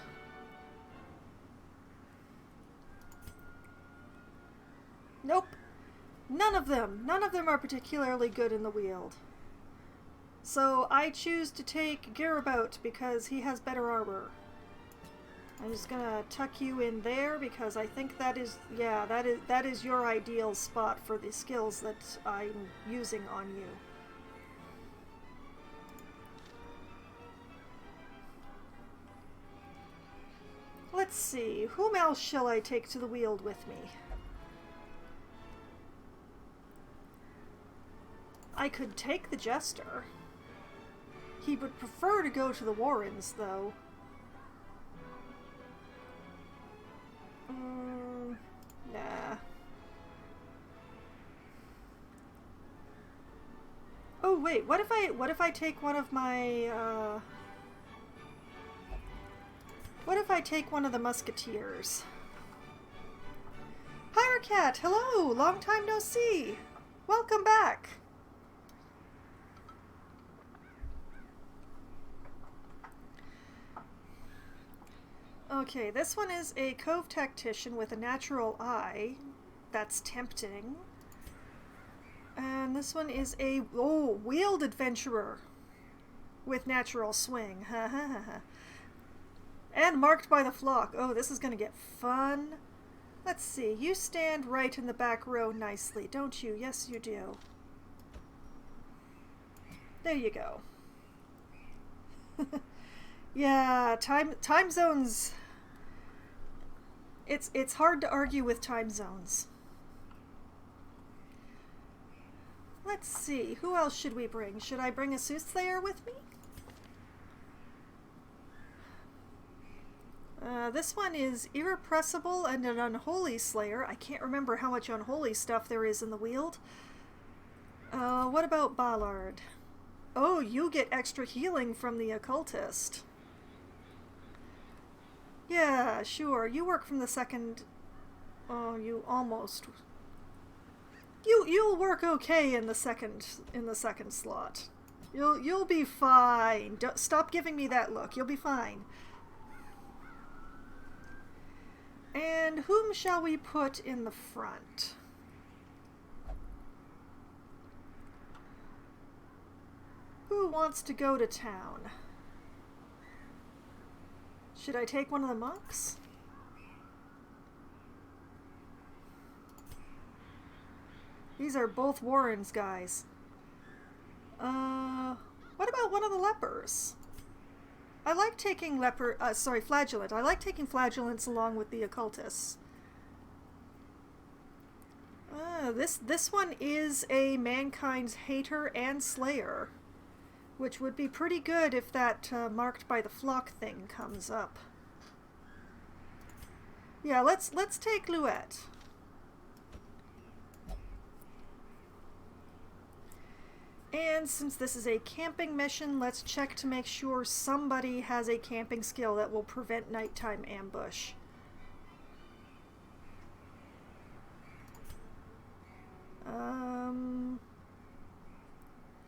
Nope. None of them. None of them are particularly good in the Weald. So I choose to take Garabout because he has better armor. I'm just gonna tuck you in there because I think that is, yeah, that is your ideal spot for the skills that I'm using on you. Let's see, whom else shall I take to the Weald with me? I could take the Jester. He would prefer to go to the Warrens, though. Nah. wait, what if I take one of my, what if I take one of the musketeers? Pyrocat, hello! Long time no see! Welcome back! Okay, this one is a Cove Tactician with a natural eye. That's tempting. And this one is a, Wheeled Adventurer with natural swing. Ha ha ha ha. And marked by the flock. Oh, this is gonna get fun. Let's see, you stand right in the back row nicely, don't you? Yes, you do. There you go. Yeah, time zones. It's hard to argue with time zones. Let's see, who else should we bring? Should I bring a Soothsayer with me? This one is Irrepressible and an Unholy Slayer. I can't remember how much unholy stuff there is in the Weald. What about Ballard? Oh, you get extra healing from the Occultist. Yeah, sure. You work from the second... Oh, you almost... You'll work okay in the second slot. You'll be fine. Don't, stop giving me that look. You'll be fine. And whom shall we put in the front? Who wants to go to town? Should I take one of the monks? These are both Warren's guys. What about one of the lepers? I like taking flagellant. I like taking flagellants along with the occultists. This one is a Mankind's Hater and Slayer, which would be pretty good if that marked by the flock thing comes up. Yeah, let's take Louette. And since this is a camping mission, let's check to make sure somebody has a camping skill that will prevent nighttime ambush.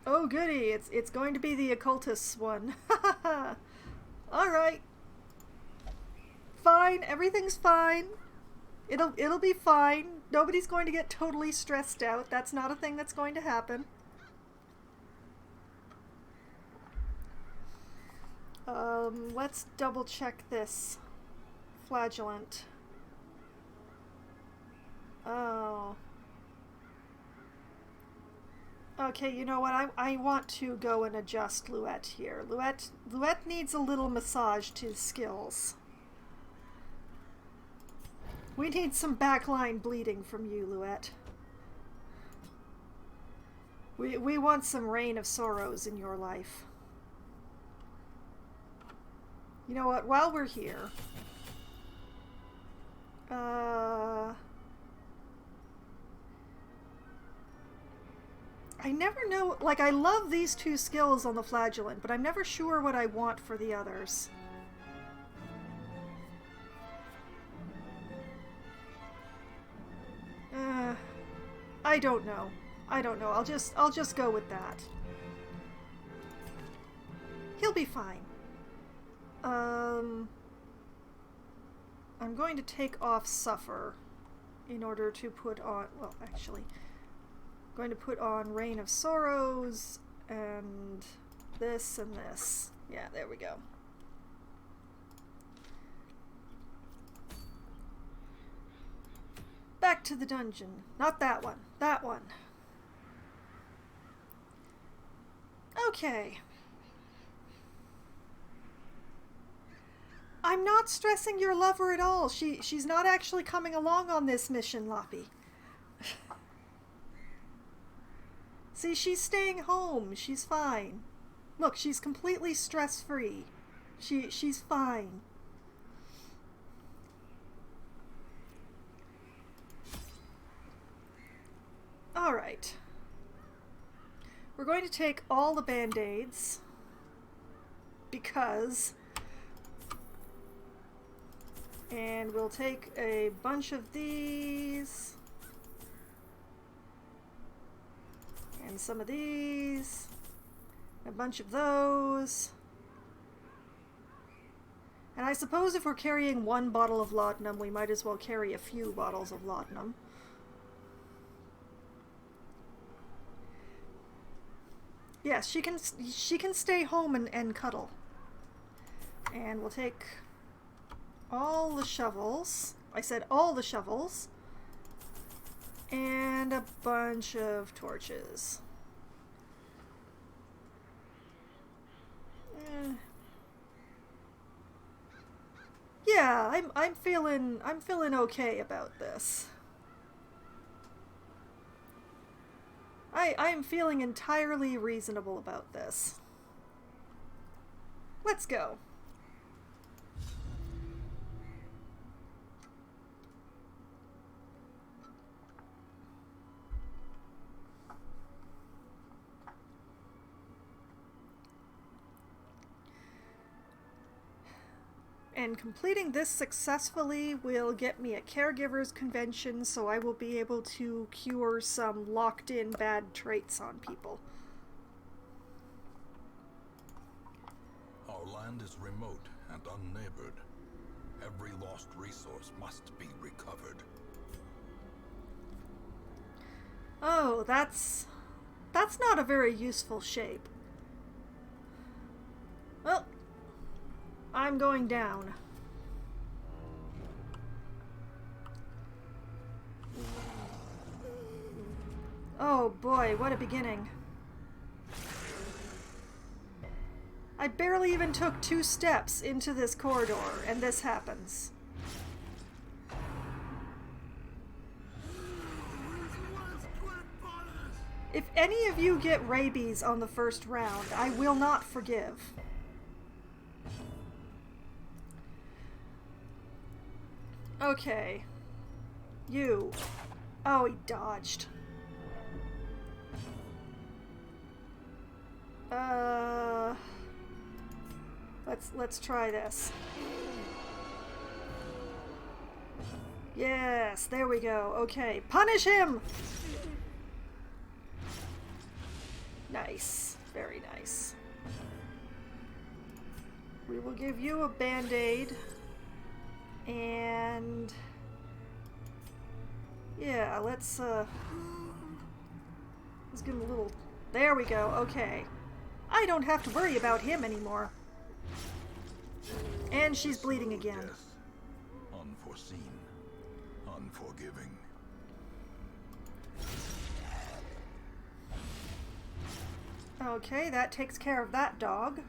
Oh goody, it's going to be the occultist's one. Alright. Fine, everything's fine. It'll be fine. Nobody's going to get totally stressed out. That's not a thing that's going to happen. Let's double check this flagellant. Oh. Okay, you know what? I want to go and adjust Louette here. Louette needs a little massage to his skills. We need some backline bleeding from you, Louette. We want some Reign of Sorrows in your life. You know what? While we're here... I never know, like, I love these two skills on the flagellant, but I'm never sure what I want for the others. I don't know. I don't know. I'll just go with that. He'll be fine. I'm going to take off Suffer in order to put on, well, actually, I'm going to put on Reign of Sorrows and this and this. Yeah, there we go. Back to the dungeon. Not that one. That one. Okay. I'm not stressing your lover at all. She's not actually coming along on this mission, Loppy. See, she's staying home. She's fine. Look, she's completely stress-free. She's fine. All right. We're going to take all the band-aids because, and we'll take a bunch of these and some of these, a bunch of those. And I suppose if we're carrying one bottle of laudanum, we might as well carry a few bottles of laudanum. Yes, she can stay home and cuddle. And we'll take all the shovels. I said all the shovels. And a bunch of torches. Yeah, I'm feeling okay about this. I am feeling entirely reasonable about this. Let's go. And completing this successfully will get me a caregivers convention, so I will be able to cure some locked-in bad traits on people. Our land is remote and unneighbored. Every lost resource must be recovered. Oh, that's not a very useful shape. Well, I'm going down. Oh boy, what a beginning. I barely even took 2 steps into this corridor, and this happens. If any of you get rabies on the first round, I will not forgive. Okay. You. Oh, he dodged. Let's try this. Yes, there we go. Okay, punish him! Nice. Very nice. We will give you a band-aid. And yeah, let's give him a little. There we go. Okay, I don't have to worry about him anymore. And she's bleeding again. Death, unforeseen, unforgiving. Okay, that takes care of that dog.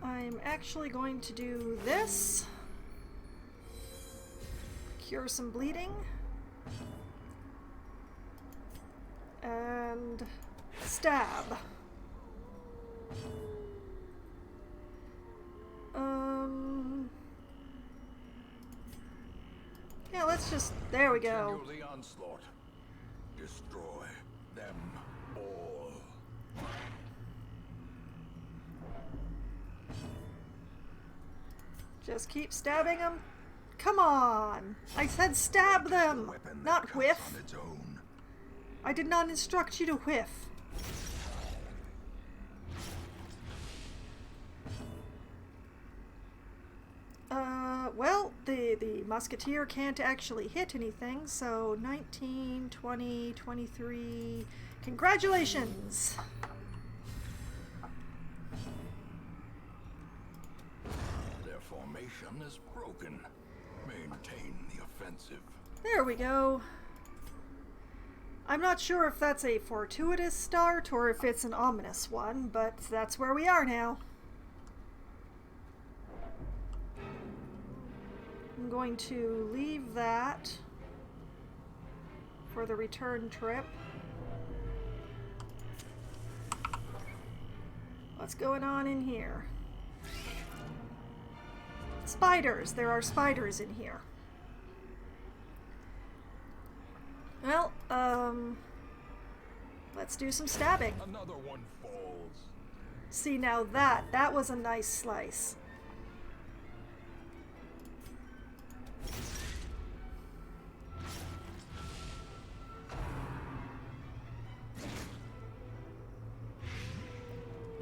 I'm actually going to do this. Cure some bleeding. And stab. Yeah, let's just, there we go. Continue the onslaught. Destroy them all. Just keep stabbing them. Come on! I said stab them, not whiff. On its own. I did not instruct you to whiff. Well, the musketeer can't actually hit anything, so 19, 20, 23... Congratulations! Their formation is broken. Maintain the offensive. There we go. I'm not sure if that's a fortuitous start or if it's an ominous one, but that's where we are now. I'm going to leave that for the return trip. What's going on in here? Spiders! There are spiders in here. Well, let's do some stabbing. Another one falls. See, now that was a nice slice.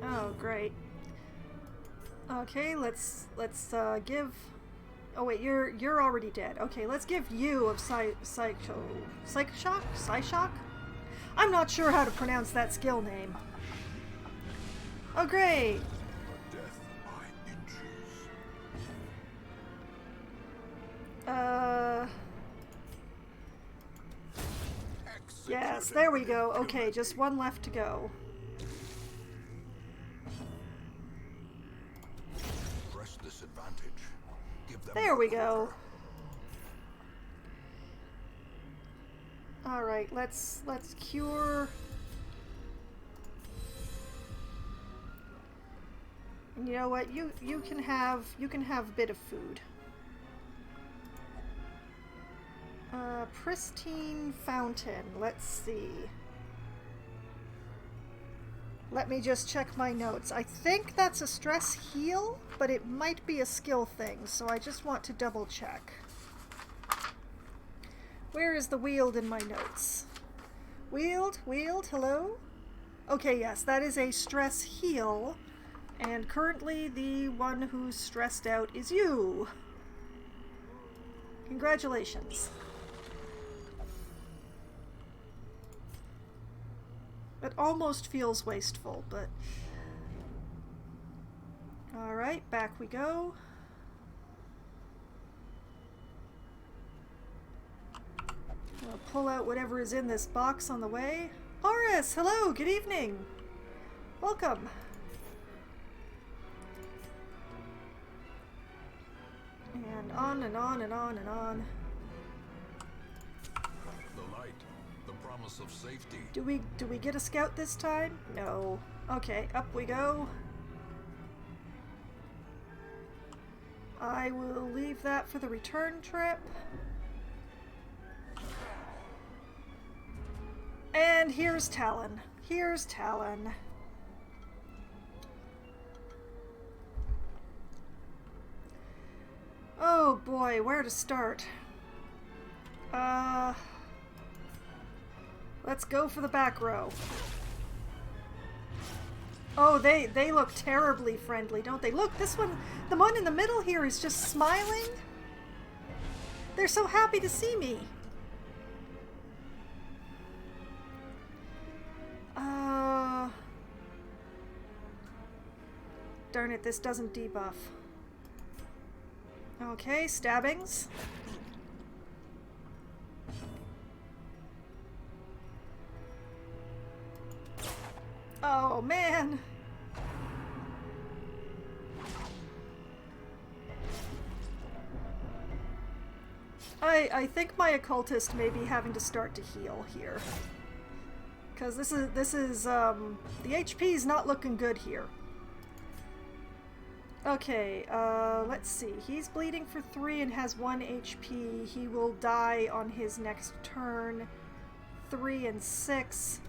Oh, great. Okay, let's give. Oh wait, you're already dead. Okay, let's give you of Psyshock? I'm not sure how to pronounce that skill name. Oh great. Death by inches. Yes, there we go. Okay, just one left to go. Press this advantage. Give them There we the go. cover. All right, let's cure. And you know what? You can have a bit of food. Pristine fountain. Let's see. Let me just check my notes. I think that's a stress heal, but it might be a skill thing, so I just want to double check. Where is the wield in my notes? Wield, hello? Okay, yes, that is a stress heal, and currently the one who's stressed out is you. Congratulations. It almost feels wasteful, but... Alright, back we go. I'll pull out whatever is in this box on the way. Horace, hello, good evening. Welcome. And on and on and on and on. The light, the promise of safety. Do we get a scout this time? No. Okay, up we go. I will leave that for the return trip. And here's Talon. Here's Talon. Oh boy, where to start? Let's go for the back row. Oh, they look terribly friendly, don't they? Look, this one, the one in the middle here is just smiling. They're so happy to see me. Darn it, this doesn't debuff. Okay, stabbings. Oh, man. I think my occultist may be having to start to heal here. Because this is the HP's not looking good here. Okay, let's see. He's bleeding for 3 and has 1 HP. He will die on his next turn. 3 and 6.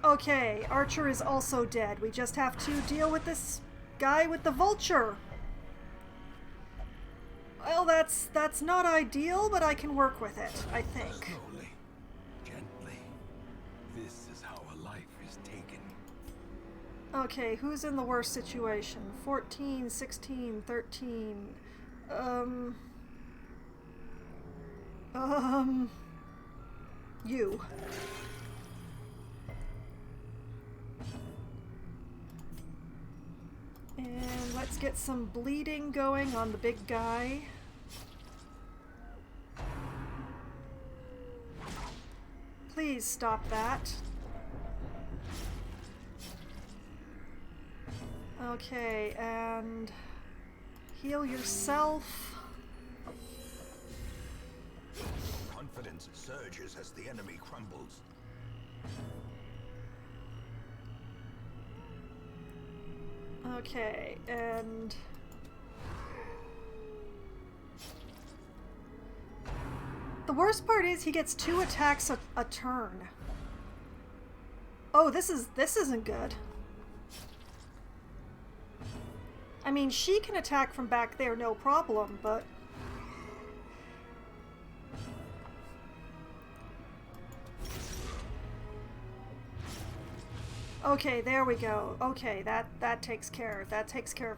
Okay, Archer is also dead. We just have to deal with this guy with the vulture. Well, that's not ideal, but I can work with it, I think. Slowly, gently. This is how a life is taken. Okay, who's in the worst situation? 14, 16, 13. You. And let's get some bleeding going on the big guy. Please stop that. Okay, and heal yourself. Confidence surges as the enemy crumbles. Okay, and the worst part is he gets 2 attacks a turn. Oh, this isn't good. I mean, she can attack from back there, no problem, but... Okay, there we go. Okay, that takes care of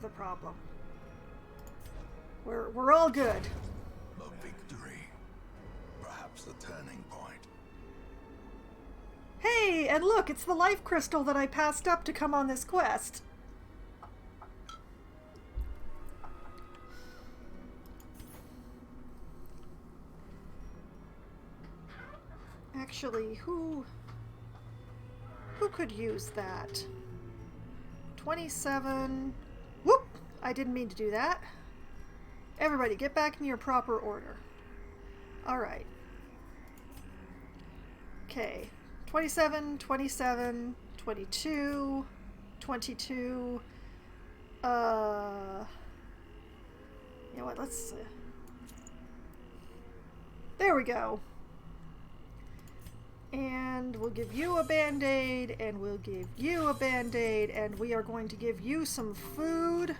the problem. We're all good. A victory. Perhaps a turning point. Hey, and look, it's the life crystal that I passed up to come on this quest. Actually, who could use that? 27. Whoop! I didn't mean to do that. Everybody, get back in your proper order. Alright. Okay. 27, 27, 22, 22. You know what, let's... there we go. And we'll give you a band-aid, and we'll give you a band-aid, and we are going to give you some food.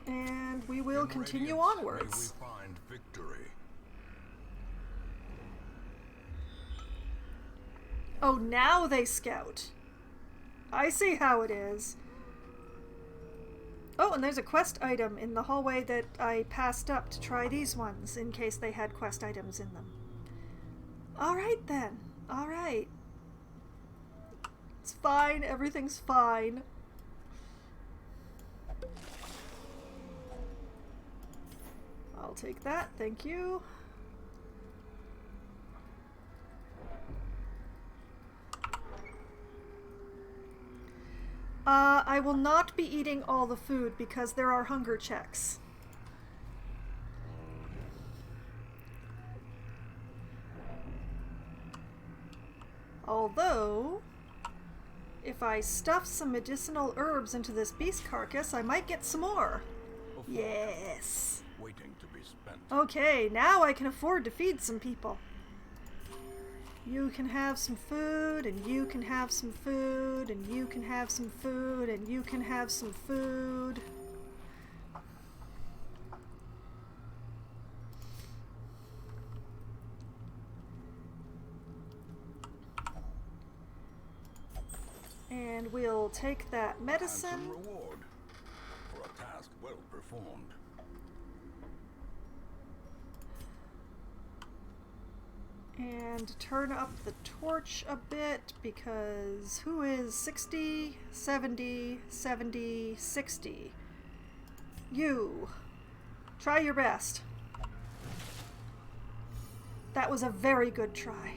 And we will continue onwards. May we find victory. Oh, now they scout. I see how it is. Oh, and there's a quest item in the hallway that I passed up to try these ones in case they had quest items in them. Alright then. Alright. It's fine. Everything's fine. I'll take that. Thank you. I will not be eating all the food because there are hunger checks. Although, if I stuff some medicinal herbs into this beast carcass, I might get some more. Yes. Waiting to be spent. Okay, now I can afford to feed some people. You can have some food, and you can have some food, and you can have some food, and you can have some food. And we'll take that medicine. Handsome reward for a task well performed. And turn up the torch a bit because who is 60, 70, 70, 60? You. Try your best. That was a very good try.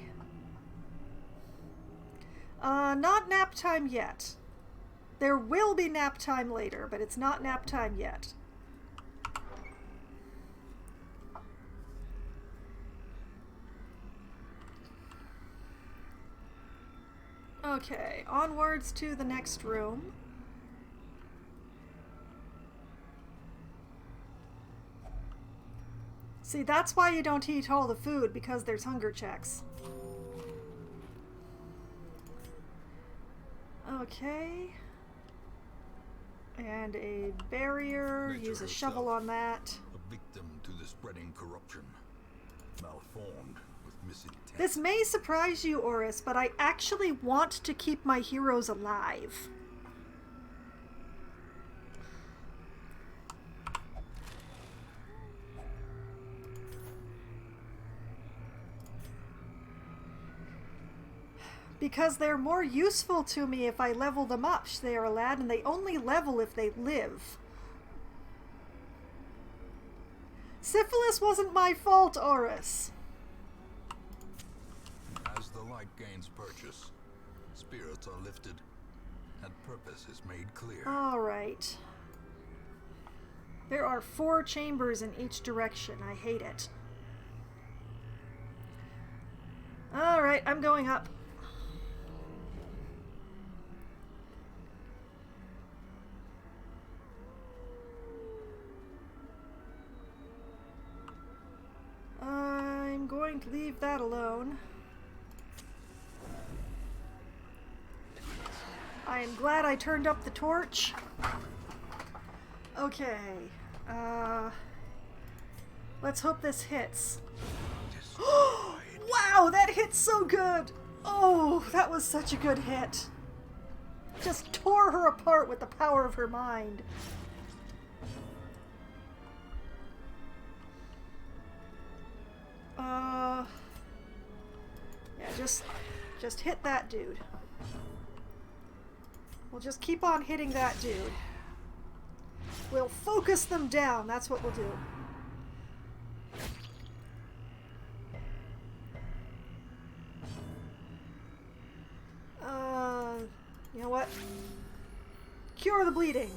Not nap time yet. There will be nap time later, but it's not nap time yet. Okay, onwards to the next room. See, that's why you don't eat all the food, because there's hunger checks. Okay. And a barrier. Nature Use a herself, shovel on that. A victim to the spreading corruption. Malformed with misintent. This may surprise you, Oris, but I actually want to keep my heroes alive. Because they're more useful to me if I level them up, Shthera lad, and they only level if they live. Syphilis wasn't my fault, Oris. As the light gains purchase, spirits are lifted, and purpose is made clear. Alright. There are 4 chambers in each direction. I hate it. Alright, I'm going up. going to leave that alone. I am glad I turned up the torch. Okay. Let's hope this hits. Wow, that hit so good! Oh, that was such a good hit. Just tore her apart with the power of her mind. Yeah, just hit that dude. We'll just keep on hitting that dude. We'll focus them down, that's what we'll do. You know what? Cure the bleeding.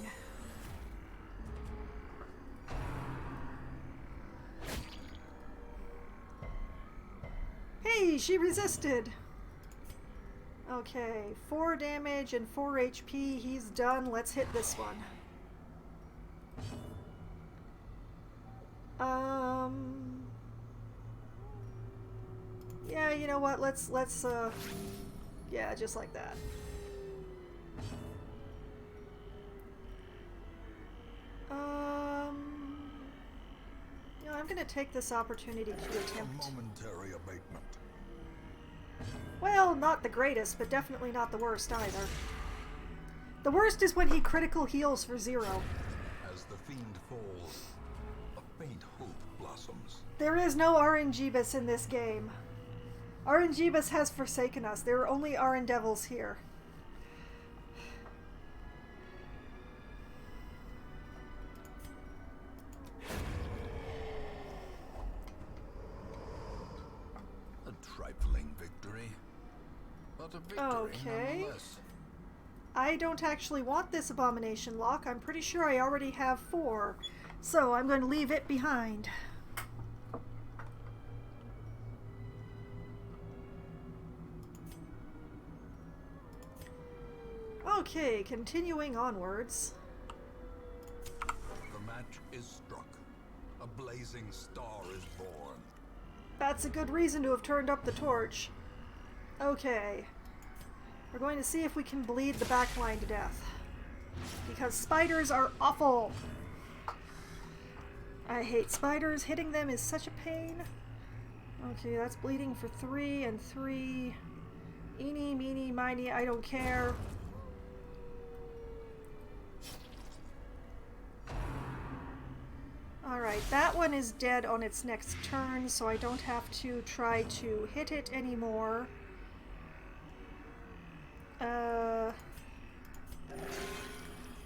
Hey, she resisted. Okay, 4 damage and 4 HP. He's done. Let's hit this one. Yeah, you know what? Let's yeah, just like that. You know, I'm gonna take this opportunity to attempt. A momentary abatement. Well, not the greatest, but definitely not the worst either. The worst is when he critical heals for 0. As the fiend falls, a faint hope blossoms. There is no RNGibus in this game. RNGibus has forsaken us. There are only RN Devils here. A trifling victory, but a victory nonetheless. I don't actually want this abomination lock. I'm pretty sure I already have 4, so I'm going to leave it behind. Okay, continuing onwards. The match is struck. A blazing star is born. That's a good reason to have turned up the torch. Okay. We're going to see if we can bleed the backline to death. Because spiders are awful! I hate spiders. Hitting them is such a pain. Okay, that's bleeding for 3 and 3. Eeny, meeny, miny, I don't care. Alright, that one is dead on its next turn, so I don't have to try to hit it anymore.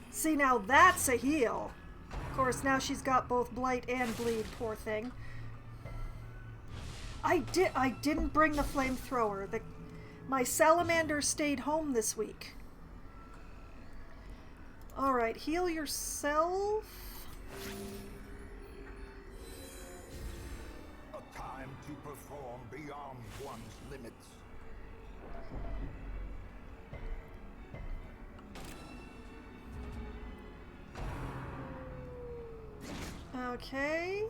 See, now that's a heal. Of course, now she's got both blight and bleed, poor thing. I didn't bring the flamethrower. My salamander stayed home this week. Alright, heal yourself. A time to perform beyond one's limits. Okay.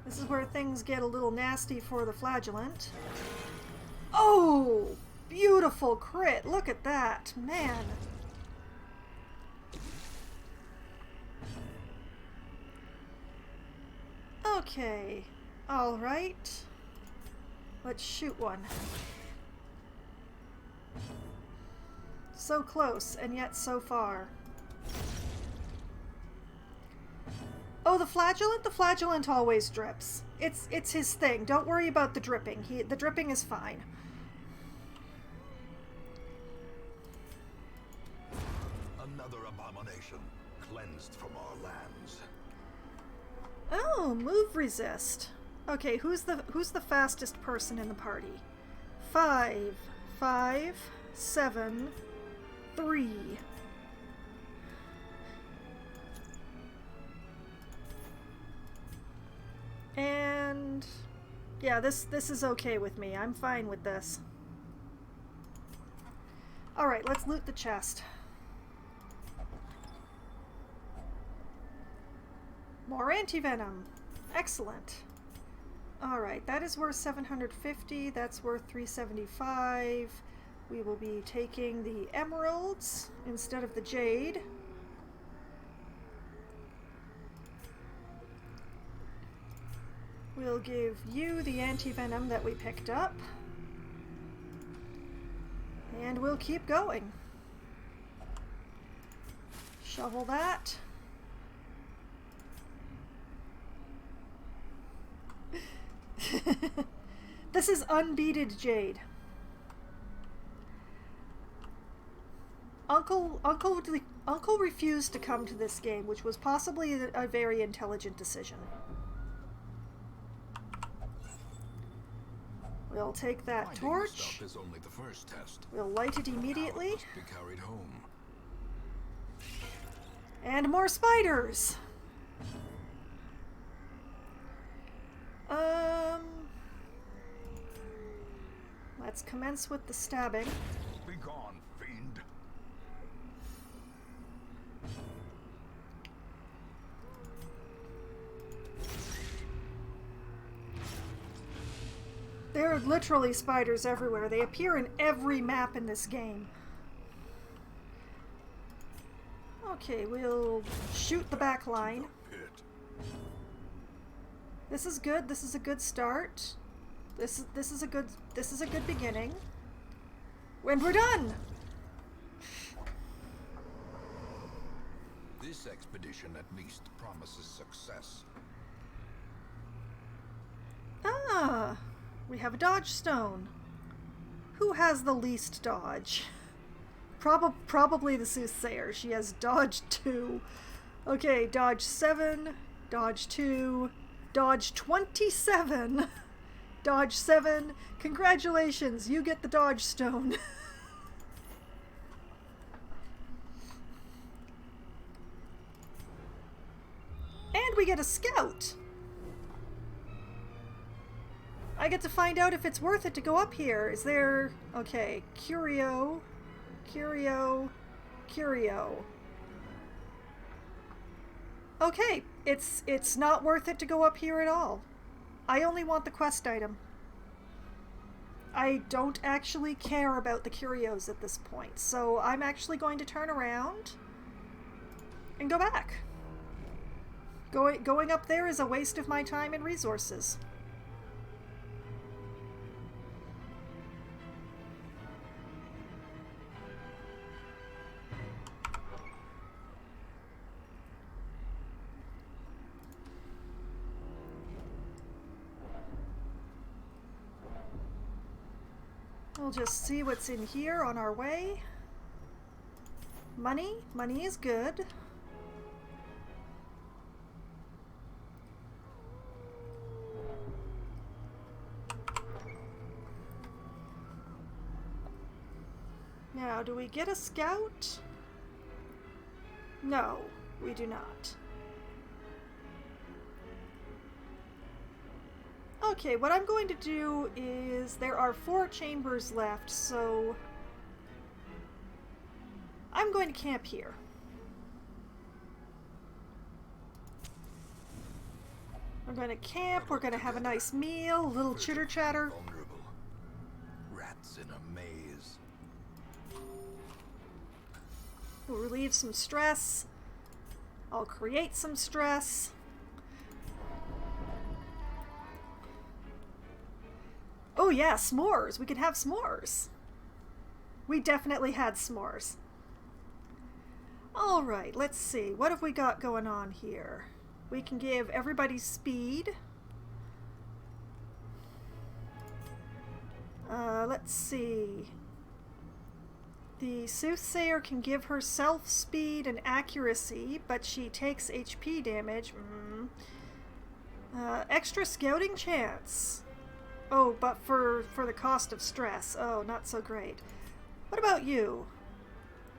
This is where things get a little nasty for the flagellant. Oh! Beautiful crit! Look at that! Man! Okay. Alright. Let's shoot one. So close, and yet so far. Oh, the flagellant? The flagellant always drips. It's his thing. Don't worry about the dripping. The dripping is fine. Another abomination cleansed from our lands. Oh, move resist. Okay, who's the fastest person in the party? 5, 5, 7, 3. And yeah, this is okay with me. I'm fine with this. Alright, let's loot the chest. More anti-venom. Excellent. Alright, that is worth 750. That's worth 375. We will be taking the emeralds instead of the jade. We'll give you the anti-venom that we picked up. And we'll keep going. Shovel that. This is unbeaten jade. Uncle refused to come to this game, which was possibly a very intelligent decision. We'll take that Finding torch. stuff is only the first test. We'll light it immediately. Now it must be carried home. And more spiders! Let's commence with the stabbing. Be gone, fiend. There are literally spiders everywhere. They appear in every map in this game. Okay, we'll shoot the back line. This is good. This is a good start. This is a good beginning. And we're done. This expedition at least promises success. Ah, we have a dodge stone. Who has the least dodge? Probably the soothsayer. She has dodge 2. Okay, dodge 7, dodge 2, dodge 27, dodge 7. Congratulations, you get the dodge stone. And we get a scout. I get to find out if it's worth it to go up here. Is there... Okay, curio, curio, curio. Okay, it's not worth it to go up here at all. I only want the quest item. I don't actually care about the curios at this point, so I'm actually going to turn around and go back. Going up there is a waste of my time and resources. We'll just see what's in here on our way. Money. Money is good. Now, do we get a scout? No, we do not. Okay, what I'm going to do is there are 4 chambers left, so I'm going to camp here. We're going to camp, we're going to have a nice meal, a little chitter chatter. Vulnerable. Rats in a maze. We'll relieve some stress. I'll create some stress. Oh yeah, s'mores. We could have s'mores. We definitely had s'mores. Alright, let's see. What have we got going on here? We can give everybody speed. Let's see. The soothsayer can give herself speed and accuracy, but she takes HP damage. Extra scouting chance. Oh, but for the cost of stress. Oh, not so great. What about you?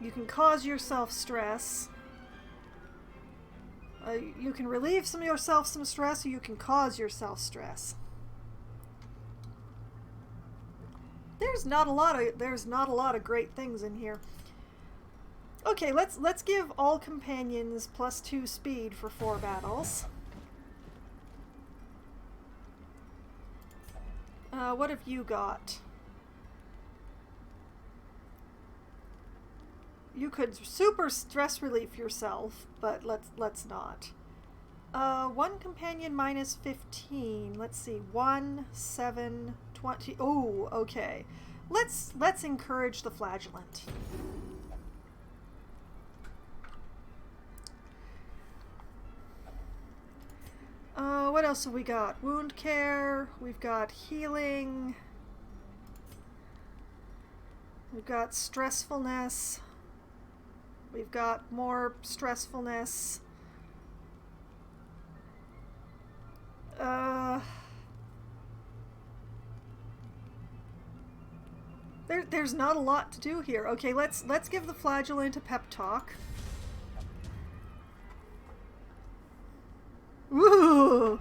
You can cause yourself stress. You can relieve yourself some stress, or you can cause yourself stress. There's not a lot of great things in here. Okay, let's give all companions +2 speed for 4 battles. What have you got? You could super stress relief yourself, but let's not. One companion minus 15. Let's see. 1, 7, 20. Oh, okay. Let's encourage the flagellant. What else have we got? Wound care. We've got healing. We've got stressfulness. We've got more stressfulness. There's not a lot to do here. Okay, let's give the flagellant a pep talk. Ooh!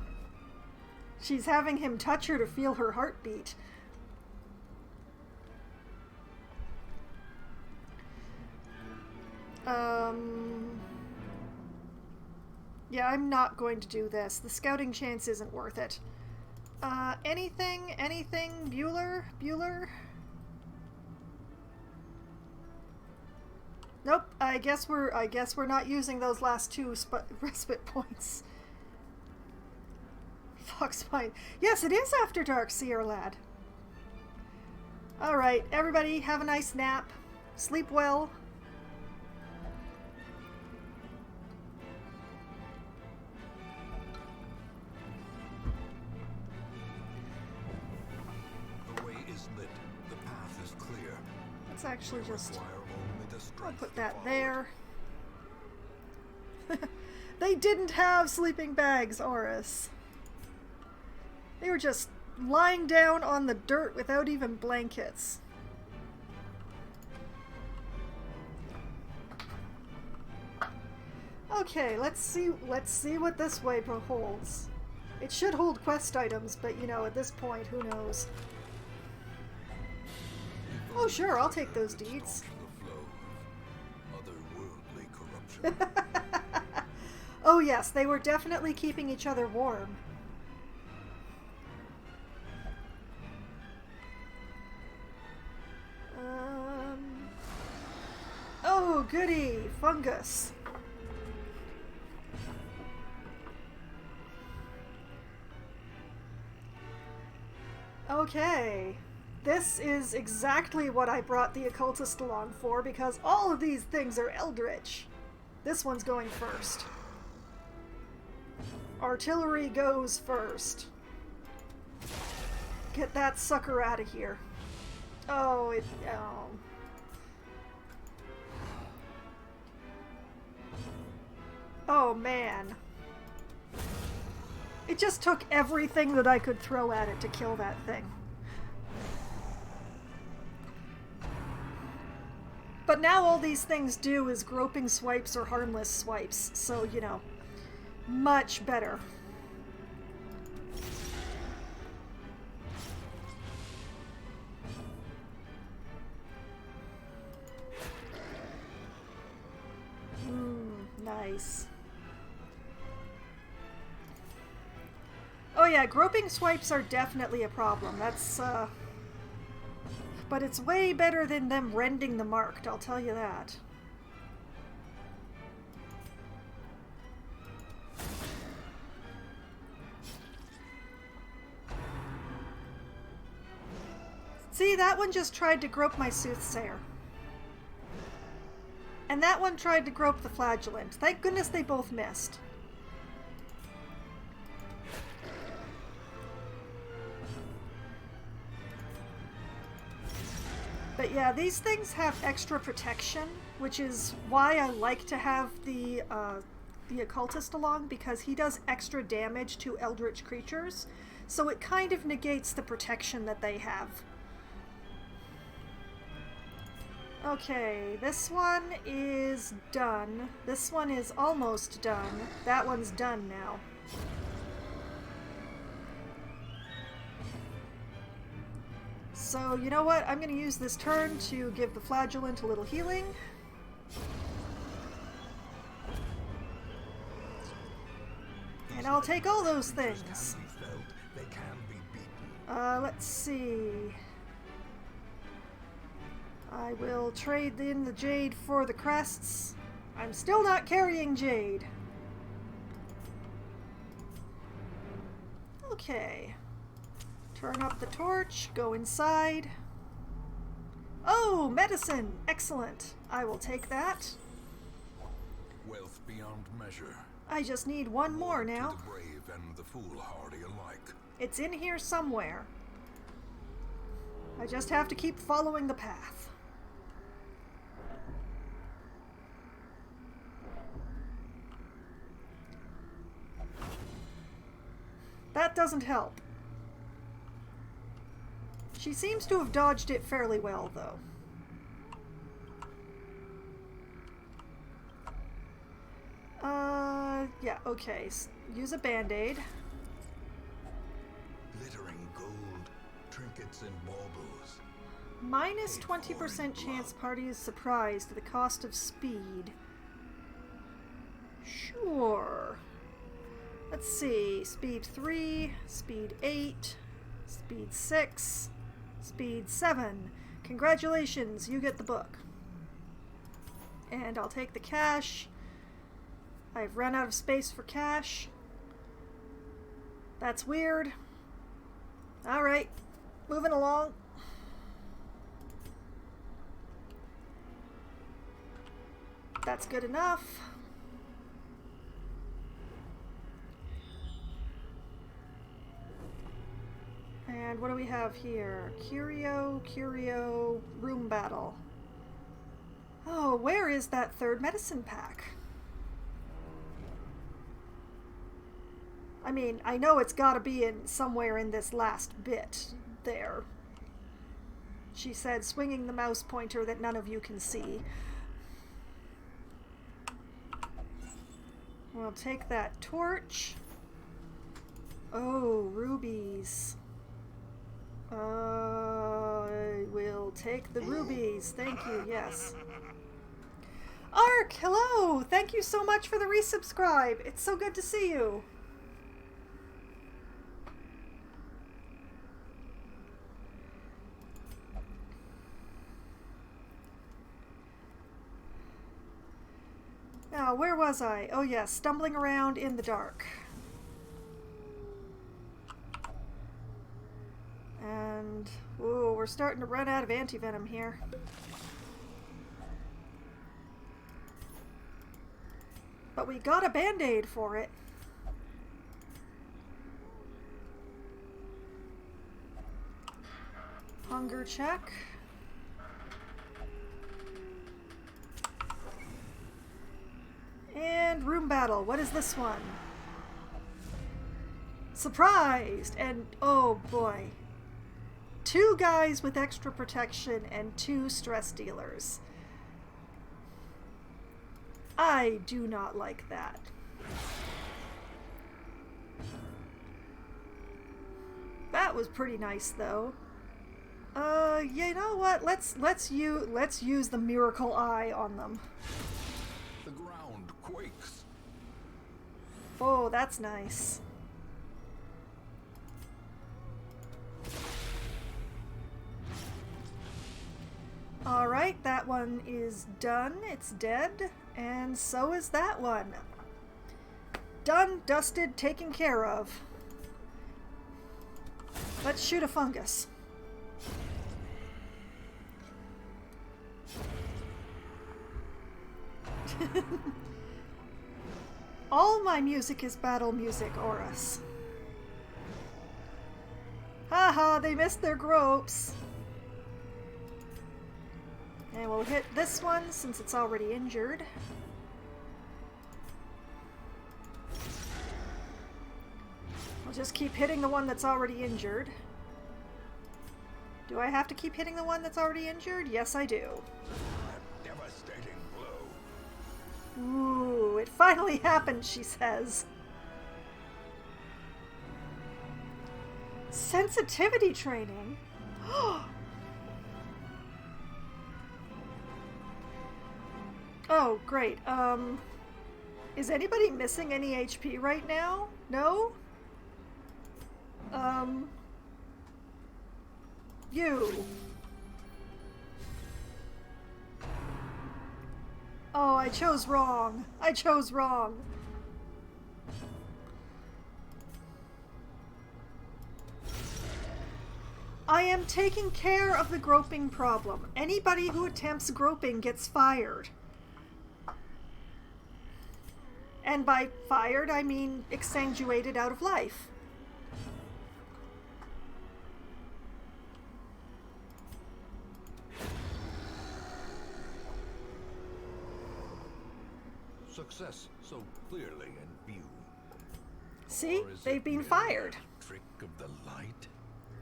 She's having him touch her to feel her heartbeat. Yeah, I'm not going to do this. The scouting chance isn't worth it. Anything, Bueller? Nope, I guess we're not using those last two respite points. Foxwine. Yes, it is after dark, Seer lad. Alright, everybody, have a nice nap. Sleep well. The way is lit. The path is clear. Let's actually just... Require only the I'll strength put to that follow. there. They didn't have sleeping bags, Oris. They were just lying down on the dirt without even blankets. Okay, let's see what this way holds. It should hold quest items, but you know, at this point, who knows? Oh sure, I'll take those deeds. The flow of otherworldly corruption. Oh yes, they were definitely keeping each other warm. Oh goody, fungus. Okay. This is exactly what I brought the occultist along for, because all of these things are eldritch. This one's going first. Artillery goes first. Get that sucker out of here. Oh. Oh man. It just took everything that I could throw at it to kill that thing. But now all these things do is groping swipes or harmless swipes, so, you know, much better. Nice. Oh yeah, groping swipes are definitely a problem. That's, but it's way better than them rending the marked, I'll tell you that. See, that one just tried to grope my soothsayer. And that one tried to grope the flagellant. Thank goodness they both missed. But yeah, these things have extra protection, which is why I like to have the occultist along, because he does extra damage to eldritch creatures, so it kind of negates the protection that they have. Okay, this one is done. This one is almost done. That one's done now. So, you know what? I'm going to use this turn to give the flagellant a little healing. And I'll take all those things. Let's see. I will trade in the jade for the crests. I'm still not carrying jade. Okay. Turn up the torch, go inside. Oh, medicine! Excellent. I will take that. Wealth beyond measure. I just need one more now. To the brave and the foolhardy alike. It's in here somewhere. I just have to keep following the path. That doesn't help. She seems to have dodged it fairly well, though. Yeah, okay. Use a band-aid. Glittering gold, trinkets and baubles. Minus 20% chance party is surprised at the cost of speed. Sure. Let's see. Speed 3, speed 8, speed 6, speed 7. Congratulations, you get the book. And I'll take the cash. I've run out of space for cash. That's weird. Alright, moving along. That's good enough. And what do we have here? Curio, room battle. Oh, where is that third medicine pack? I mean, I know it's gotta be in somewhere in this last bit there. She said, swinging the mouse pointer that none of you can see. We'll take that torch. Oh, rubies. I will take the rubies. Thank you, yes. Ark, hello! Thank you so much for the resubscribe. It's so good to see you. Now, where was I? Oh yes, stumbling around in the dark. And, ooh, we're starting to run out of anti-venom here. But we got a band-aid for it. Hunger check. And room battle. What is this one? Surprised! And, oh boy. 2 guys with extra protection and 2 stress dealers. I do not like that. That was pretty nice, though. You know what? Let's use the miracle eye on them. The ground quakes. Oh, that's nice. Alright, that one is done. It's dead. And so is that one. Done, dusted, taken care of. Let's shoot a fungus. All my music is battle music, Oris. Haha, they missed their gropes. And we'll hit this one since it's already injured. I'll just keep hitting the one that's already injured. Do I have to keep hitting the one that's already injured? Yes, I do. A devastating blow. Ooh, it finally happened, she says. Sensitivity training? Oh, great. Is anybody missing any HP right now? No? You! Oh, I chose wrong. I chose wrong. I am taking care of the groping problem. Anybody who attempts groping gets fired. And by fired, I mean exsanguinated out of life. Success so clearly in view. See? Or is They've it been merely fired. a trick of the light?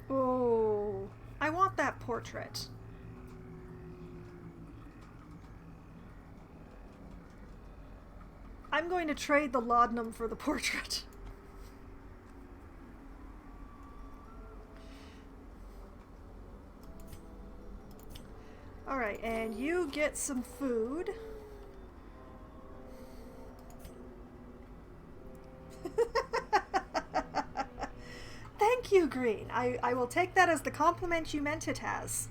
Oh, I want that portrait. I'm going to trade the laudanum for the portrait. Alright, and you get some food. Thank you, Green. I will take that as the compliment you meant it as.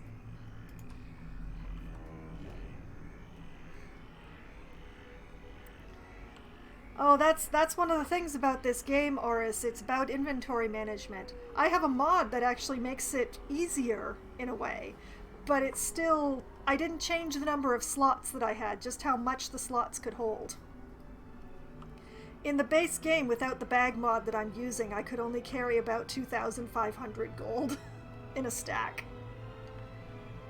Oh, that's one of the things about this game, Oris. It's about inventory management. I have a mod that actually makes it easier, in a way. But it's still... I didn't change the number of slots that I had, just how much the slots could hold. In the base game, without the bag mod that I'm using, I could only carry about 2,500 gold in a stack.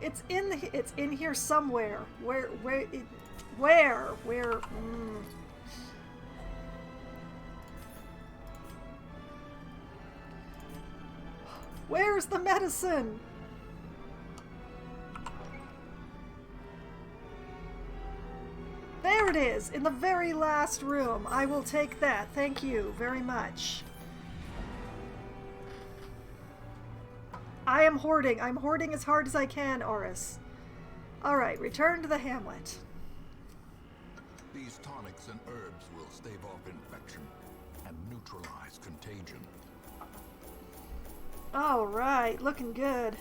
It's in here somewhere. Where? Where's the medicine? There it is, in the very last room. I will take that. Thank you very much. I am hoarding. I'm hoarding as hard as I can, Oris. Alright, return to the hamlet. These tonics and herbs will stave off infection and neutralize contagion. Alright, looking good.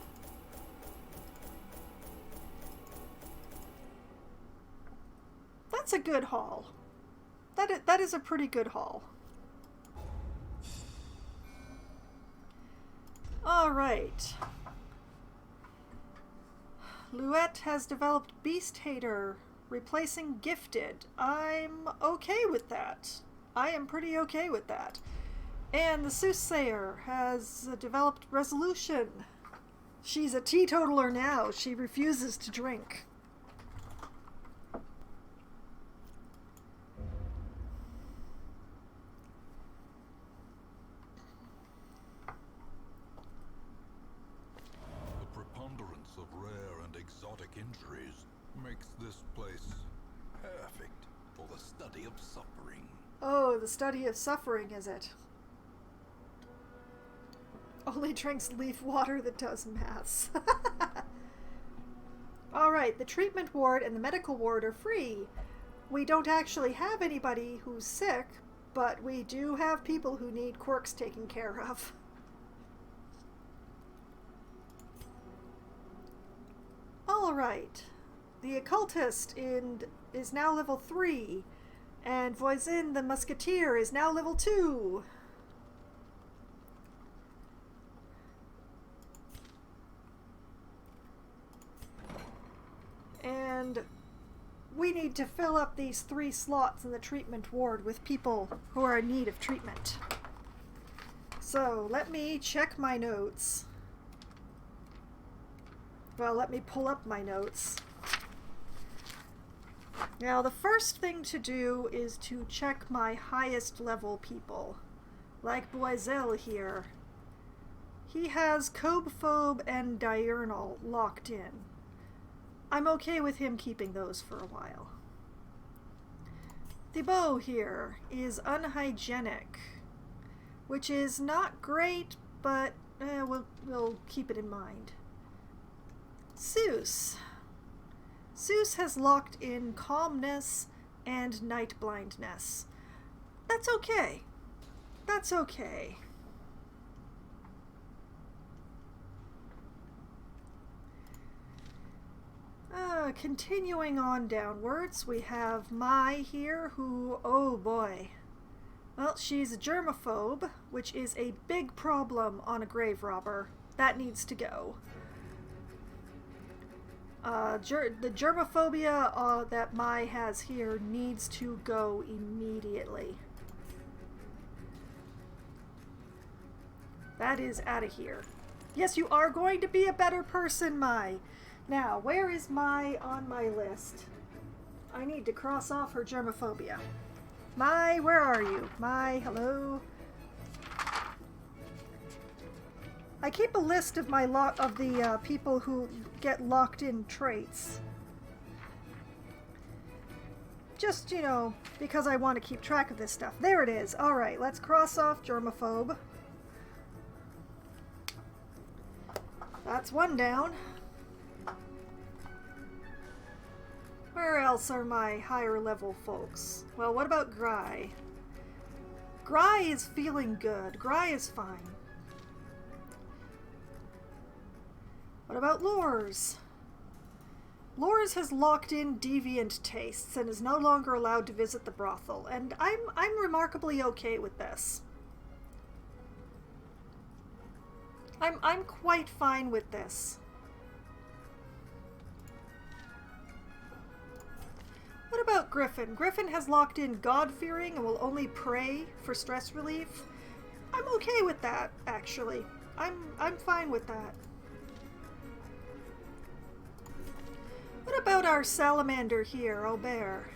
That's a good haul. That is a pretty good haul. Alright. Luette has developed Beast Hater, replacing Gifted. I'm okay with that. I am pretty okay with that. And the Soothsayer has developed Resolution. She's a teetotaler now. She refuses to drink. The preponderance of rare and exotic injuries makes this place perfect for the study of suffering. Oh, the study of suffering, is it? Only drinks leaf water that does maths. Alright, the treatment ward and the medical ward are free. We don't actually have anybody who's sick, but we do have people who need quirks taken care of. Alright, the occultist is now level 3, and Voisin the musketeer is now level 2. And we need to fill up these 3 slots in the treatment ward with people who are in need of treatment. So let me check my notes. Well, let me pull up my notes. Now, the first thing to do is to check my highest level people. Like Boiselle here. He has Cobephobe and Diurnal locked in. I'm okay with him keeping those for a while. Thibaut here is unhygienic, which is not great, but we'll keep it in mind. Seuss has locked in calmness and night blindness. That's okay. That's okay. Continuing on downwards, we have Mai here who, oh boy. Well, she's a germaphobe, which is a big problem on a grave robber. That needs to go. The germophobia that Mai has here needs to go immediately. That is out of here. Yes, you are going to be a better person, Mai. Now, where is Mai on my list? I need to cross off her germophobia. Mai, where are you? Mai, hello? I keep a list of my people who get locked in traits. Just, you know, because I want to keep track of this stuff. There it is. Alright, let's cross off germaphobe. That's one down. Where else are my higher level folks? Well, what about Gry? Gry is feeling good. Gry is fine. What about Lors? Lors has locked in deviant tastes and is no longer allowed to visit the brothel, and I'm remarkably okay with this. I'm quite fine with this. What about Griffin? Griffin has locked in God-fearing and will only pray for stress relief. I'm okay with that, actually. I'm fine with that. What about our salamander here, Aubert?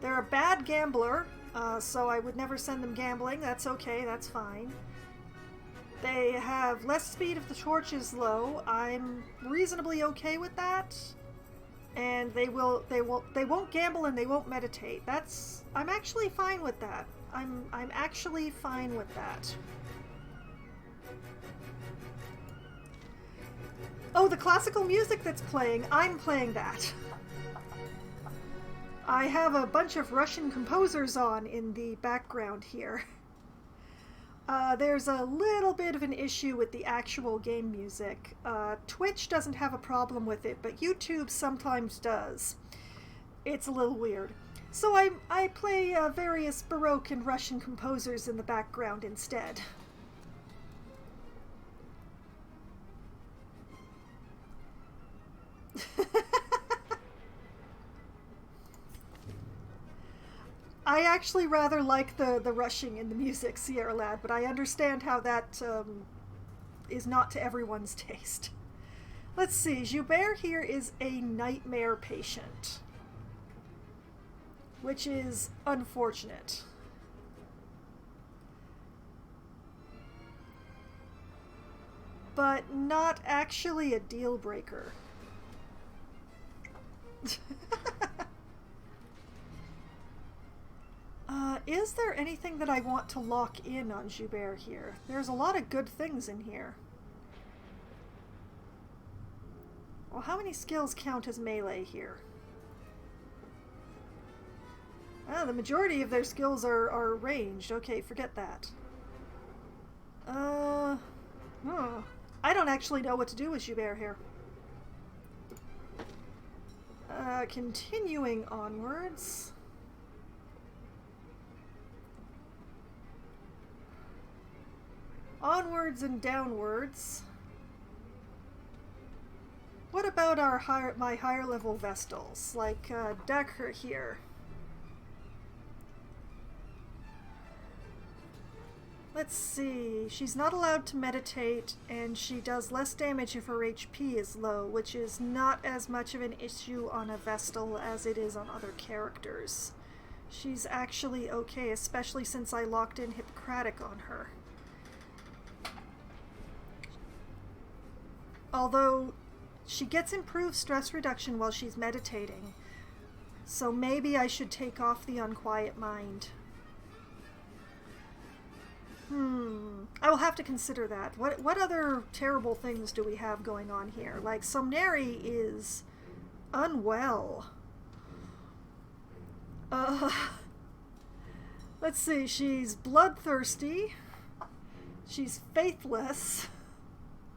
They're a bad gambler, so I would never send them gambling. That's okay, that's fine. They have less speed if the torch is low. I'm reasonably okay with that. And they won't gamble and they won't meditate. I'm actually fine with that. I'm actually fine with that. Oh, the classical music that's playing, I'm playing that. I have a bunch of Russian composers on in the background here. There's a little bit of an issue with the actual game music. Twitch doesn't have a problem with it, but YouTube sometimes does. It's a little weird. So I play various Baroque and Russian composers in the background instead. I actually rather like the rushing in the music, Sierra Lad, but I understand how that is not to everyone's taste. Let's see, Joubert here is a nightmare patient, which is unfortunate. But not actually a deal breaker. Is there anything that I want to lock in on Joubert here? There's a lot of good things in here. Well, how many skills count as melee here? The majority of their skills are ranged. Okay, forget that. I don't actually know what to do with Joubert here. Continuing onwards. Onwards and downwards. What about my higher level Vestals, like Decker here? Let's see, she's not allowed to meditate, and she does less damage if her HP is low, which is not as much of an issue on a Vestal as it is on other characters. She's actually okay, especially since I locked in Hippocratic on her. Although, she gets improved stress reduction while she's meditating, so maybe I should take off the Unquiet Mind. I will have to consider that. What other terrible things do we have going on here? Like, Somneri is unwell. Let's see, she's bloodthirsty. She's faithless,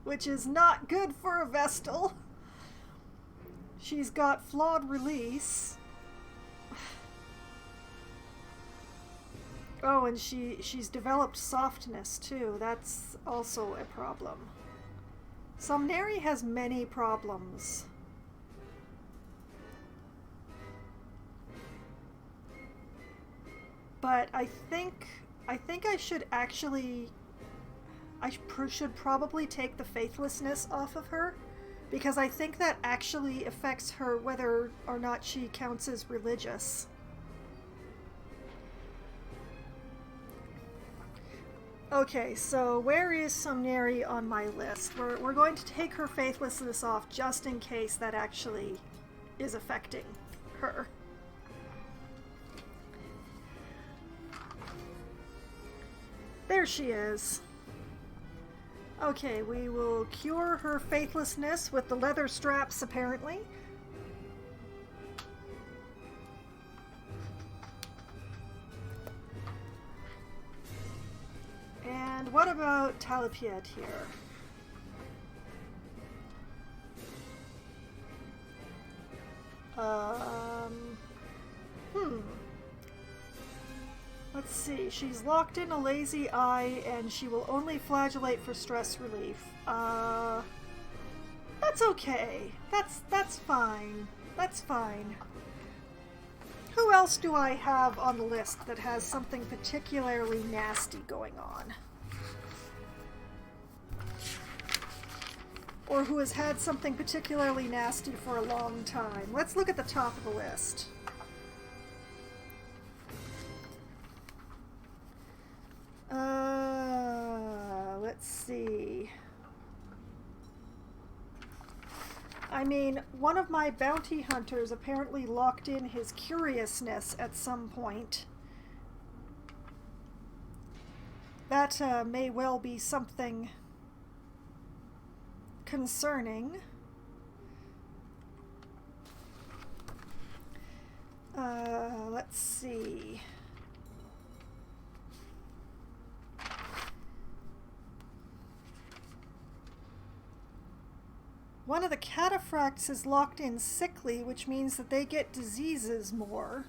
which is not good for a Vestal. She's got flawed release. Oh, and she's developed softness too. That's also a problem. Somneri has many problems. But I think I should actually should probably take the faithlessness off of her, because I think that actually affects her whether or not she counts as religious. Okay, so where is Somneri on my list? We're going to take her faithlessness off just in case that actually is affecting her. There she is. Okay, we will cure her faithlessness with the leather straps, apparently. And what about Talapiet here? Let's see. She's locked in a lazy eye, and she will only flagellate for stress relief. That's okay. That's fine. That's fine. Who else do I have on the list that has something particularly nasty going on? Or who has had something particularly nasty for a long time? Let's look at the top of the list. Let's see. I mean, one of my bounty hunters apparently locked in his curiousness at some point. That may well be something concerning. Let's see. One of the cataphracts is locked in sickly, which means that they get diseases more.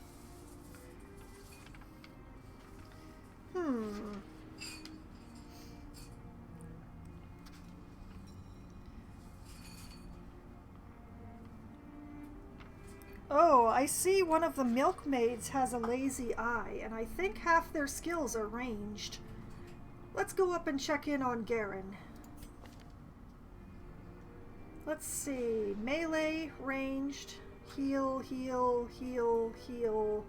Oh, I see one of the Milkmaids has a lazy eye, and I think half their skills are ranged. Let's go up and check in on Garen. Let's see. Melee, ranged, heal, heal, heal, heal,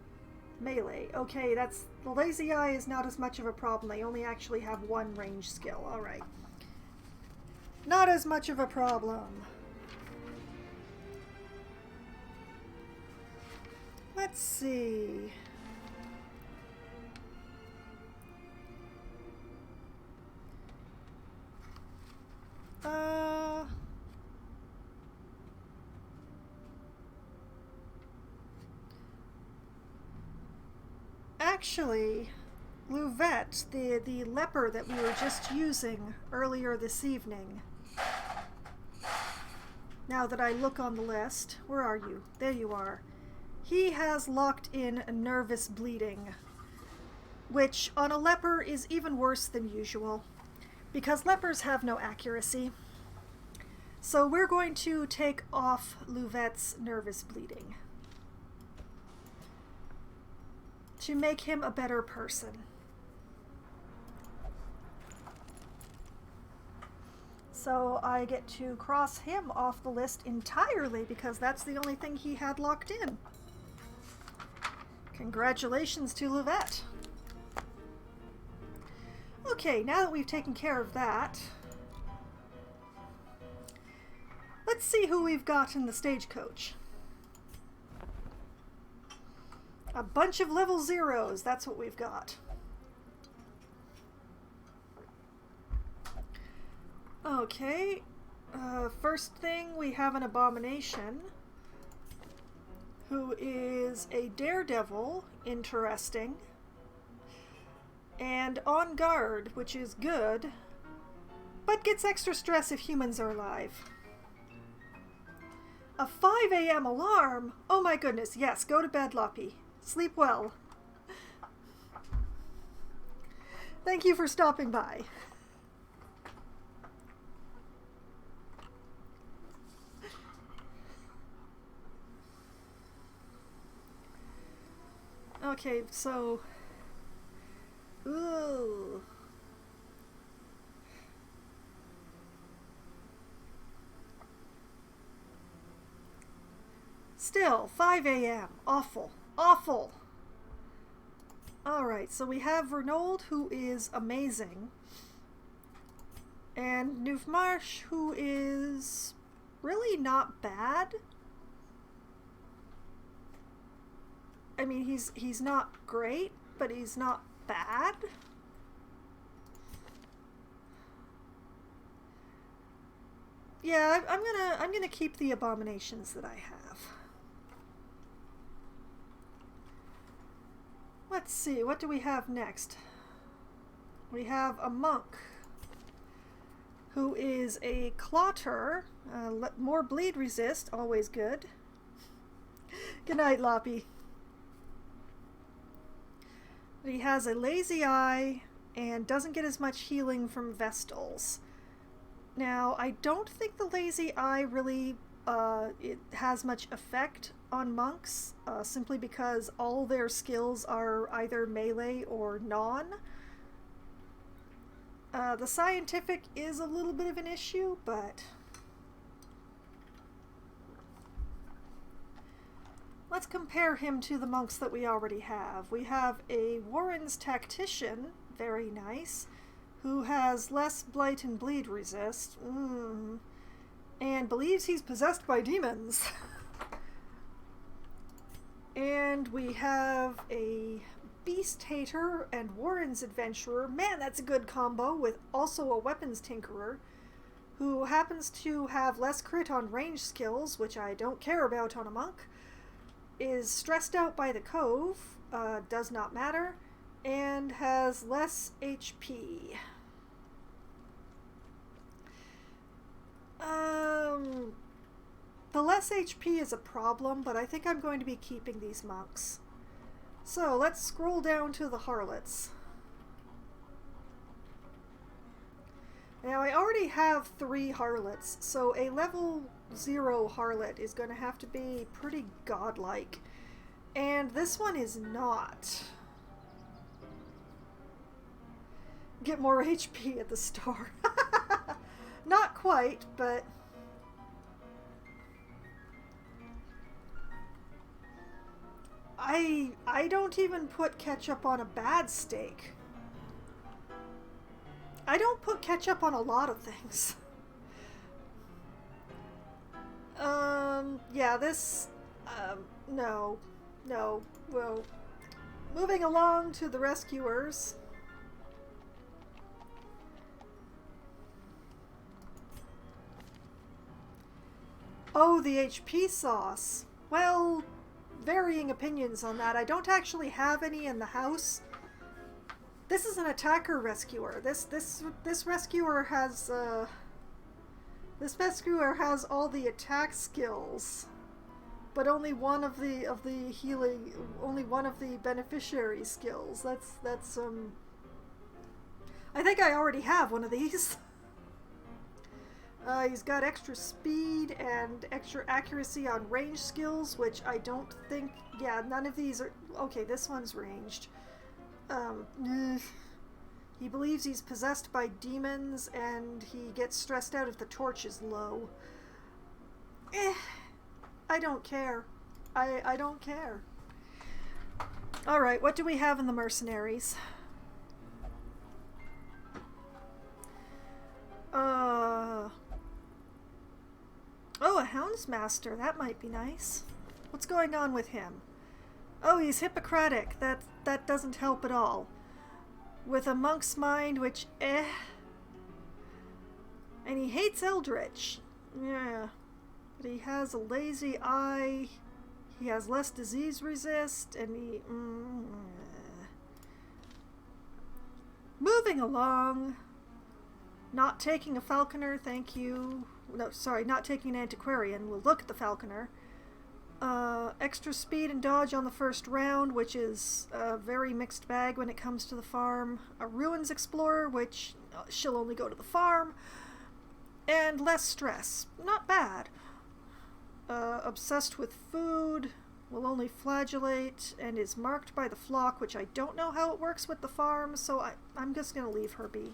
melee. Okay, that's... the lazy eye is not as much of a problem. They only actually have one range skill. Alright. Not as much of a problem. Let's see. Actually, Louvette, the leper that we were just using earlier this evening. Now that I look on the list, where are you? There you are. He has locked in nervous bleeding, which on a leper is even worse than usual, because lepers have no accuracy. So we're going to take off Louvette's nervous bleeding to make him a better person. So I get to cross him off the list entirely because that's the only thing he had locked in. Congratulations to Louvette. Okay, now that we've taken care of that, let's see who we've got in the stagecoach. A bunch of level 0s, that's what we've got. Okay, first thing, we have an abomination who is a daredevil, interesting, and on guard, which is good, but gets extra stress if humans are alive. A 5 a.m. alarm? Oh my goodness, yes, go to bed, Loppy. Sleep well. Thank you for stopping by. Okay, so... Ooh. Still, 5 a.m. Awful. Awful. Alright, so we have Renaud, who is amazing. And Newfmarsh, who is really not bad. I mean, he's not great, but he's not bad. Yeah, I'm gonna keep the abominations that I have. Let's see, what do we have next? We have a monk who is a clotter, more bleed resist, always good. Good night, Loppy. He has a lazy eye and doesn't get as much healing from Vestals. Now, I don't think the lazy eye really it has much effect on monks, simply because all their skills are either melee or non. The scientific is a little bit of an issue, but let's compare him to the monks that we already have. We have a Warren's Tactician, very nice, who has less blight and bleed resist, and believes he's possessed by demons. And we have a Beast Hater and Warren's Adventurer. Man, that's a good combo, with also a Weapons Tinkerer, who happens to have less crit on range skills, which I don't care about on a monk, is stressed out by the Cove, does not matter, and has less HP. The less HP is a problem, but I think I'm going to be keeping these monks. So let's scroll down to the Harlots. Now I already have 3 Harlots, so a level 0 Harlot is going to have to be pretty godlike. And this one is not. Get more HP at the start. Not quite, but... I don't even put ketchup on a bad steak. I don't put ketchup on a lot of things. Yeah, this, no. Well, moving along to the rescuers. Oh, the HP sauce. Well, varying opinions on that. I don't actually have any in the house. This is an attacker rescuer. This rescuer has all the attack skills, but only one of the healing, only one of the beneficiary skills. That's I think I already have one of these. He's got extra speed and extra accuracy on range skills, which I don't think... Yeah, none of these are... Okay, this one's ranged. He believes he's possessed by demons, and he gets stressed out if the torch is low. I don't care. I don't care. Alright, what do we have in the mercenaries? Oh, a Houndsmaster. That might be nice. What's going on with him? Oh, he's Hippocratic. That doesn't help at all. With a monk's mind, which, And he hates Eldritch. Yeah. But he has a lazy eye. He has less disease resist, and he... Moving along. Not taking a falconer, thank you. No, sorry, not taking an antiquarian. We'll look at the falconer. Extra speed and dodge on the first round, which is a very mixed bag when it comes to the farm. A ruins explorer, which she'll only go to the farm. And less stress. Not bad. Obsessed with food, will only flagellate, and is marked by the flock, which I don't know how it works with the farm, so I'm just going to leave her be.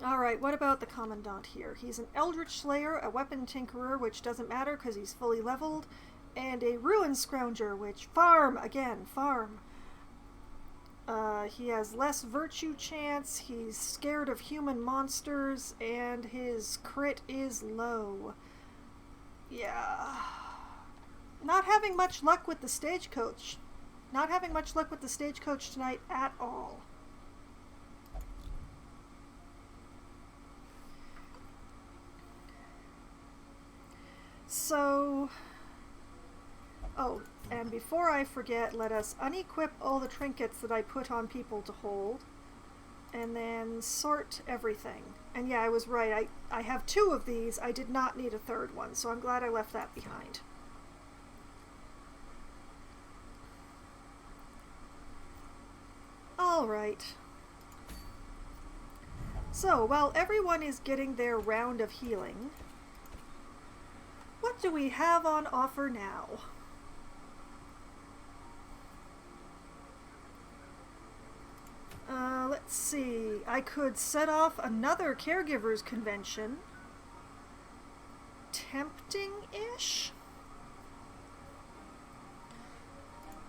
Alright, what about the Commandant here? He's an Eldritch Slayer, a Weapon Tinkerer, which doesn't matter because he's fully leveled, and a Ruin Scrounger, which farm! Again, farm. He has less virtue chance, he's scared of human monsters, and his crit is low. Yeah. Not having much luck with the stagecoach. Not having much luck with the stagecoach tonight at all. So, oh, and before I forget, let us unequip all the trinkets that I put on people to hold, and then sort everything. And yeah, I was right, I have 2 of these, I did not need a 3rd one, so I'm glad I left that behind. Alright. So, while everyone is getting their round of healing, what do we have on offer now? Let's see. I could set off another caregivers convention. Tempting-ish?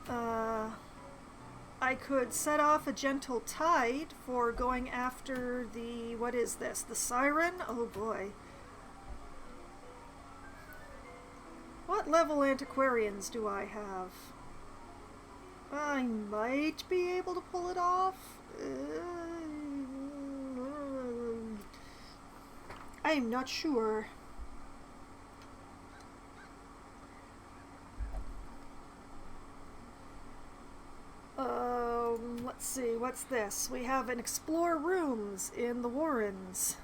I could set off a gentle tide for going after the... what is this? The siren? Oh boy. What level antiquarians do I have? I might be able to pull it off. I'm not sure. Let's see, what's this? We have an explore rooms in the Warrens.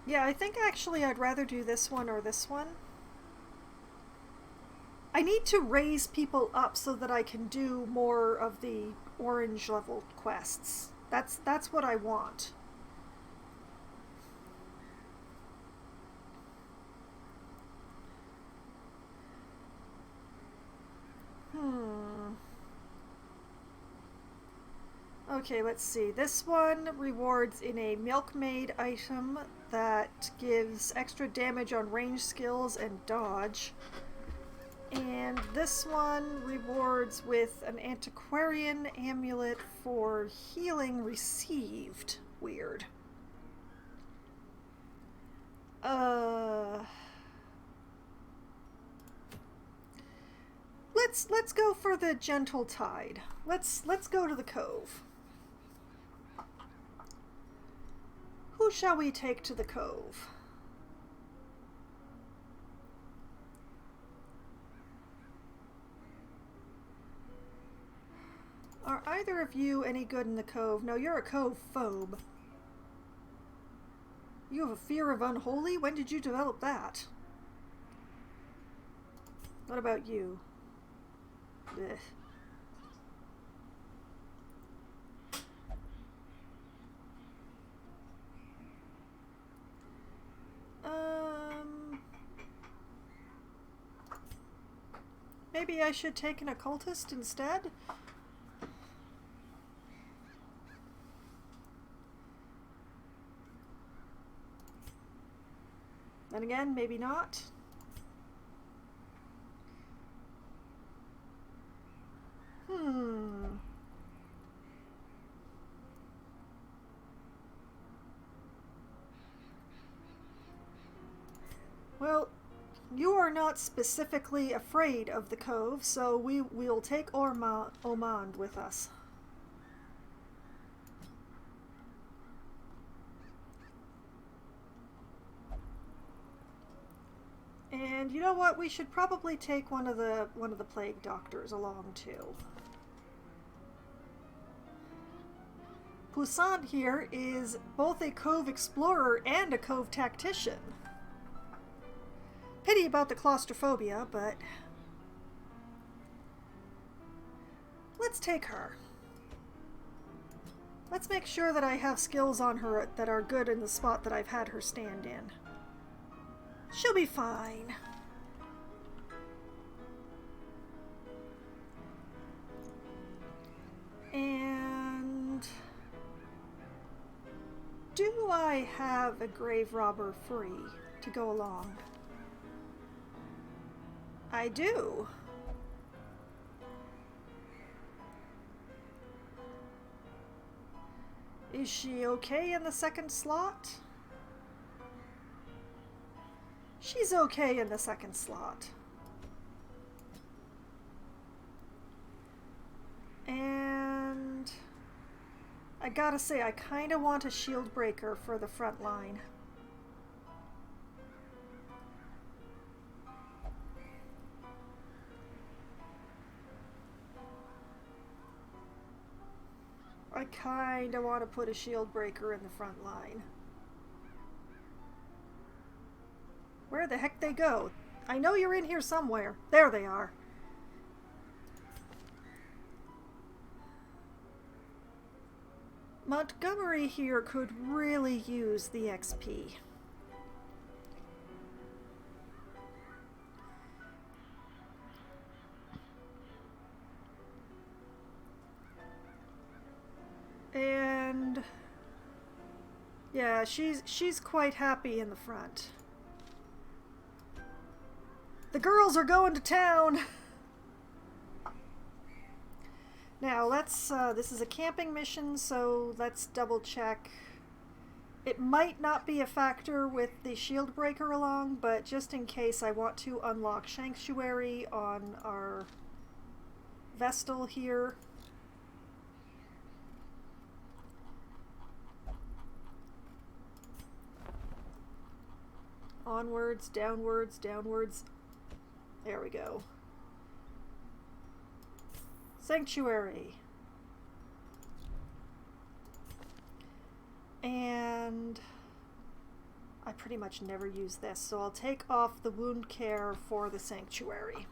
Yeah, I think actually I'd rather do this one or this one. I need to raise people up so that I can do more of the orange level quests. That's what I want. Okay, let's see. This one rewards in a Milkmaid item that gives extra damage on range skills and dodge. And this one rewards with an antiquarian amulet for healing received. Weird. Let's go for the gentle tide. Let's go to the cove. Who shall we take to the cove? Are either of you any good in the cove? No, you're a cove phobe. You have a fear of unholy? When did you develop that? What about you? Ugh. Maybe I should take an occultist instead? Then again, maybe not. Well, you are not specifically afraid of the cove, so we'll take Ormond with us. And you know what? We should probably take one of the plague doctors along too. Poussin here is both a cove explorer and a cove tactician. Pity about the claustrophobia, but let's take her. Let's make sure that I have skills on her that are good in the spot that I've had her stand in. She'll be fine. And do I have a grave robber free to go along? I do. Is she okay in the second slot? She's okay in the second slot. And I gotta say, I kinda want a shield breaker for the front line. I kinda want to put a shield breaker in the front line. Where the heck they go? I know you're in here somewhere. There they are. Montgomery here could really use the XP. And yeah, she's quite happy in the front. The girls are going to town. Now let's this is a camping mission, so let's double check. It might not be a factor with the shield breaker along, but just in case, I want to unlock Sanctuary on our Vestal here. Onwards, downwards, downwards. There we go. Sanctuary. And I pretty much never use this, so I'll take off the wound care for the Sanctuary.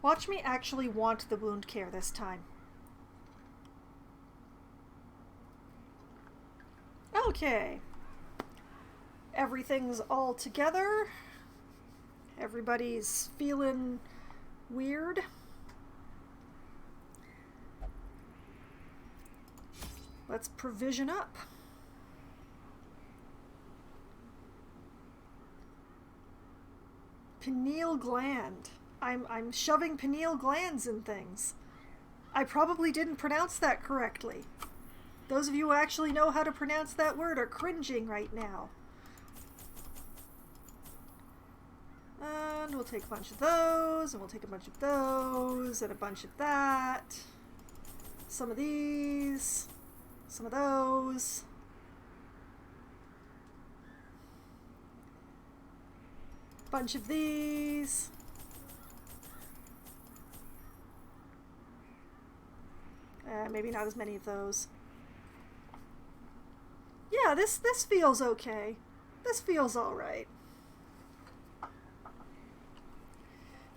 Watch me actually want the wound care this time. Okay. Everything's all together. Everybody's feeling weird. Let's provision up. Pineal gland. I'm shoving pineal glands in things. I probably didn't pronounce that correctly. Those of you who actually know how to pronounce that word are cringing right now. And we'll take a bunch of those, and we'll take a bunch of those, and a bunch of that. Some of these, some of those. Bunch of these. Maybe not as many of those. Yeah, this feels okay. This feels alright.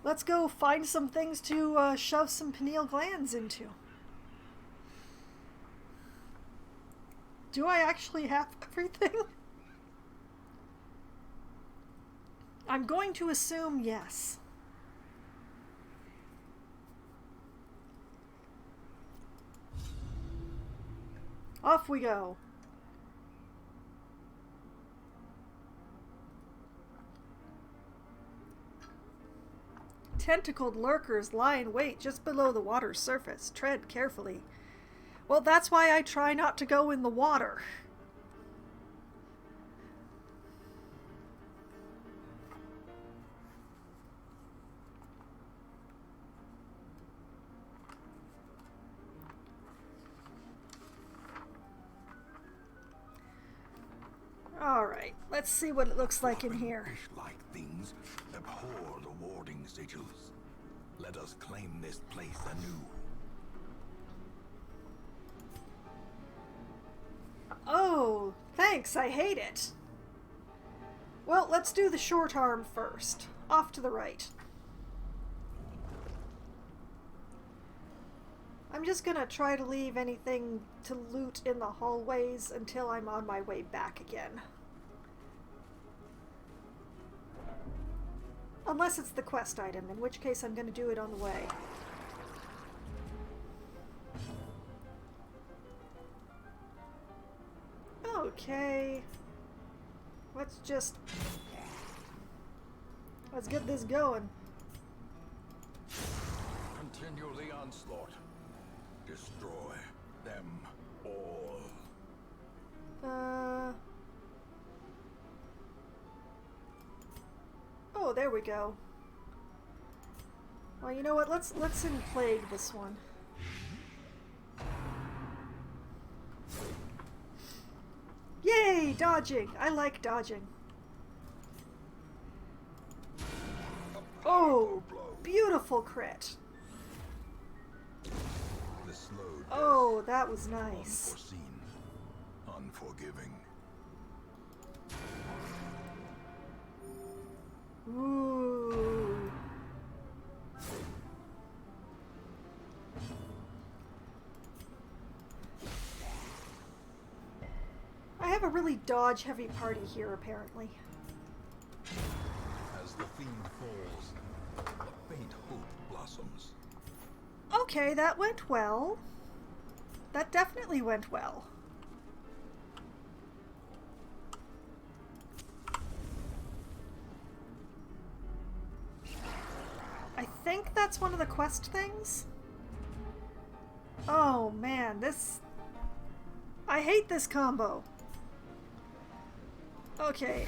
Let's go find some things to shove some pineal glands into. Do I actually have everything? I'm going to assume yes. Off we go. Tentacled lurkers lie in wait just below the water's surface. Tread carefully. Well, that's why I try not to go in the water. Alright, let's see what it looks like in here. Fish-like things abhor the warding sigils. Let us claim this place anew. Oh, thanks, I hate it. Well, let's do the short arm first. Off to the right. I'm just gonna try to leave anything to loot in the hallways until I'm on my way back again. Unless it's the quest item, in which case I'm gonna do it on the way. Okay. Let's get this going. Continue the onslaught. Destroy them all. Oh, there we go. Well, you know what? Let's plague this one. Yay! Dodging! I like dodging. Oh! Beautiful crit! The slow death, Oh, that was nice. unforeseen, unforgiving. Ooh. I have a really dodge-heavy party here, apparently. As the fiend falls, a faint hope blossoms. Okay, that went well. That definitely went well. I think that's one of the quest things. Oh man, I hate this combo. Okay,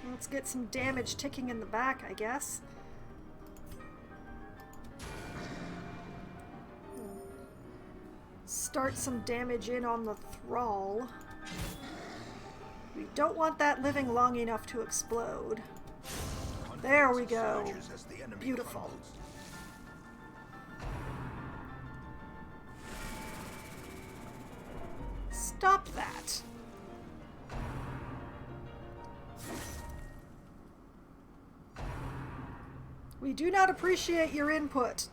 let's get some damage ticking in the back, I guess. Start some damage in on the thrall. We don't want that living long enough to explode. There we go. Beautiful. Stop that. We do not appreciate your input.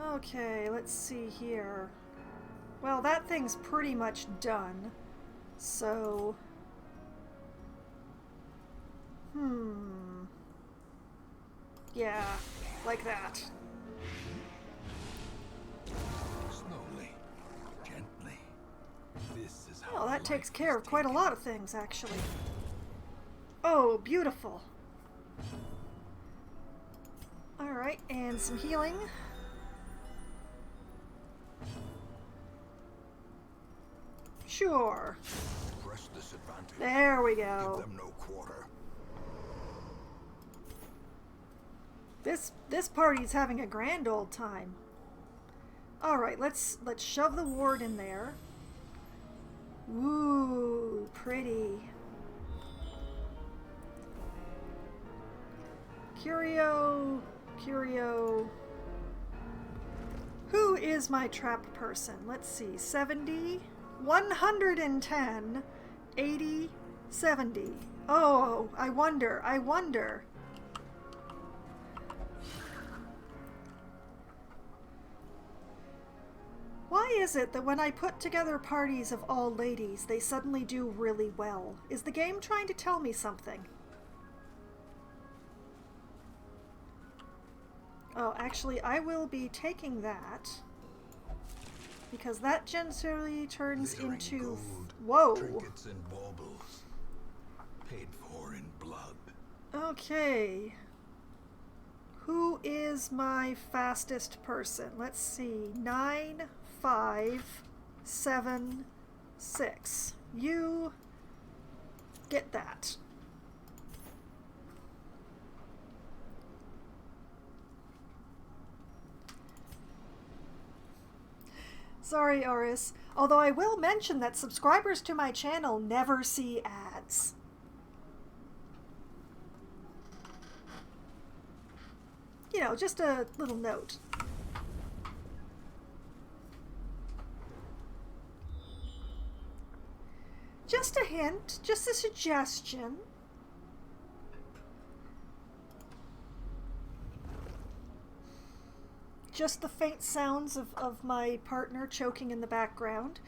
Okay, let's see here. Well, that thing's pretty much done. So... Yeah, like that. Slowly, gently. This is how Well, that takes life care is of quite a taken. lot of things, actually. Oh, beautiful. Alright, and some healing. Sure. Press this advantage. There we Give go. them no quarter. This party's having a grand old time. Alright, let's shove the ward in there. Ooh, pretty. Curio. Who is my trap person? Let's see. 70, 110, 80, 70. Oh, I wonder. Why is it that when I put together parties of all ladies, they suddenly do really well? Is the game trying to tell me something? Oh, actually, I will be taking that. Because that generally turns Glittering into... gold, Whoa! trinkets and baubles, paid for in blood. Okay. Who is my fastest person? Let's see. 9, 5, 7, 6. You get that. Sorry, Oris. Although I will mention that subscribers to my channel never see ads. You know, just a little note. Just a hint, just a suggestion. Just the faint sounds of my partner choking in the background.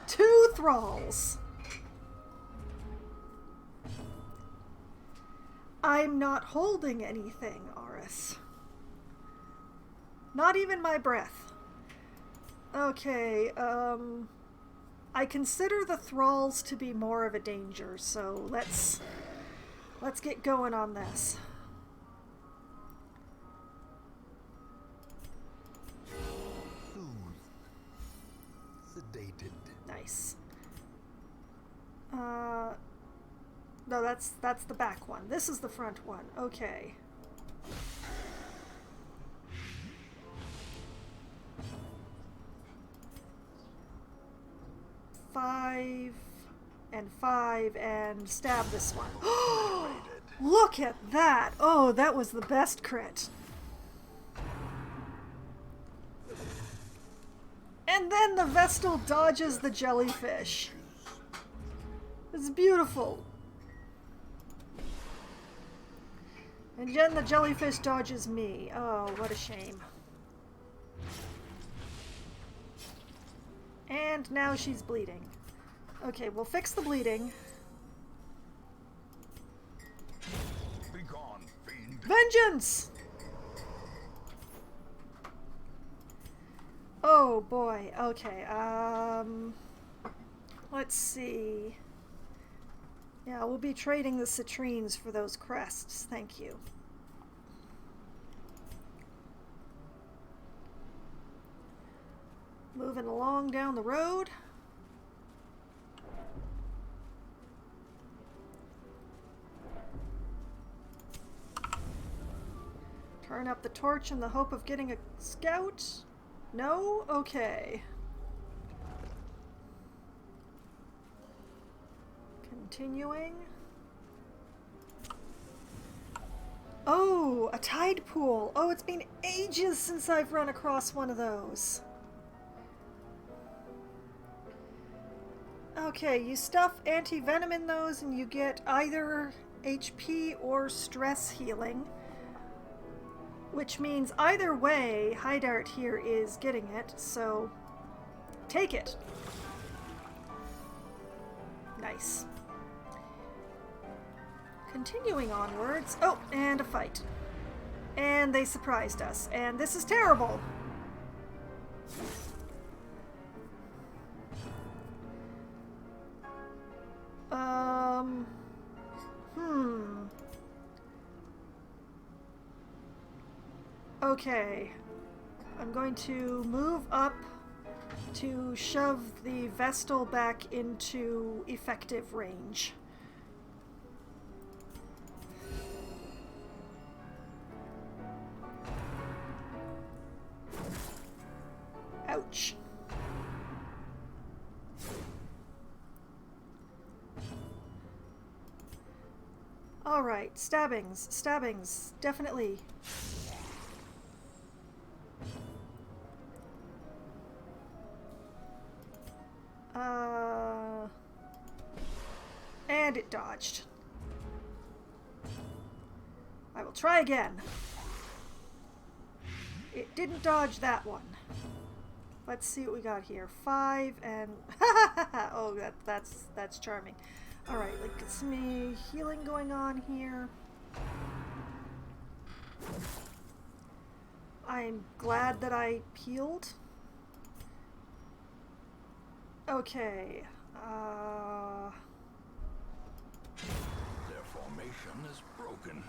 Two thralls. I'm not holding anything, Oris. Not even my breath. Okay, I consider the thralls to be more of a danger, so let's get going on this. Sedated. Nice. No, that's the back one. This is the front one. Okay. Five and stab this one. Look at that! Oh, that was the best crit. And then the Vestal dodges the jellyfish. It's beautiful. And then the jellyfish dodges me. Oh, what a shame. And now she's bleeding. Okay, we'll fix the bleeding. Be gone, fiend. Vengeance! Oh boy, okay, let's see. Yeah, we'll be trading the citrines for those crests, thank you. Moving along down the road. Turn up the torch in the hope of getting a scout. No? Okay. Continuing. Oh, a tide pool. Oh, it's been ages since I've run across one of those. Okay, you stuff anti-venom in those and you get either HP or stress healing. Which means either way, Hydart here is getting it, so take it. Nice. Continuing onwards. Oh, and a fight. And they surprised us, and this is terrible. Okay, I'm going to move up to shove the Vestal back into effective range. Ouch. Alright, stabbings, definitely. And it dodged. I will try again. It didn't dodge that one. Let's see what we got here. 5 and oh, that's charming. All right, like some healing going on here. I'm glad that I healed. Okay. Their formation is broken.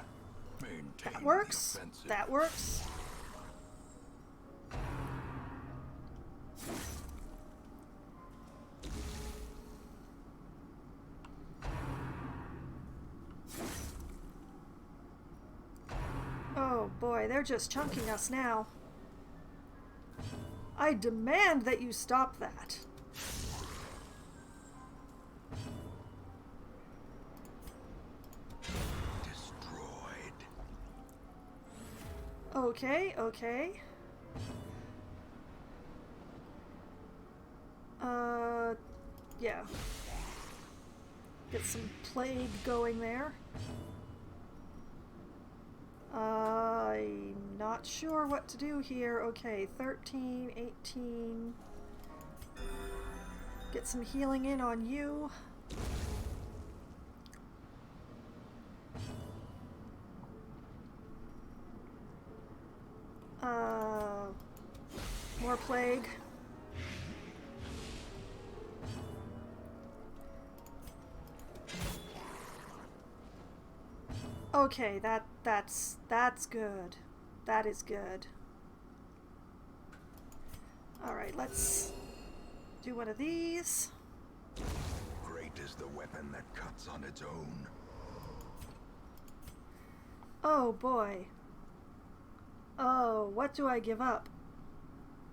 Maintain That works. the offensive. That works. boy, they're just chunking us now. I demand that you stop that. Destroyed. Okay, okay. Yeah. Get some plague going there. I'm not sure what to do here. Okay, 13, 18. Get some healing in on you. More plague. Okay, that's good. That is good. Alright, let's do one of these. Great is the weapon that cuts on its own. Oh boy. Oh, what do I give up?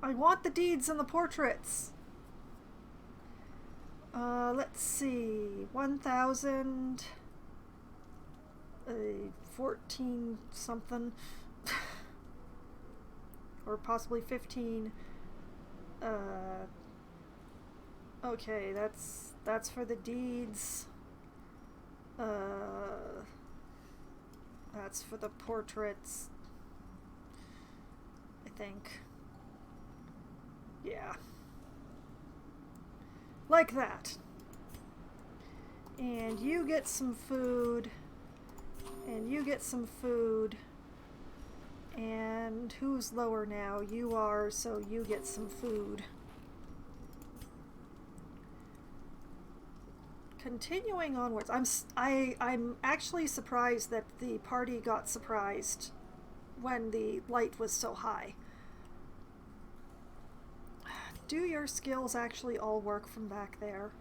I want the deeds and the portraits. Let's see. 1,000... 14 something. Or possibly 15. Okay, that's for the deeds. That's for the portraits, I think. Yeah. Like that. And you get some food. And you get some food. And who's lower now? You are, so you get some food. Continuing onwards, I'm actually surprised that the party got surprised when the light was so high. Do your skills actually all work from back there?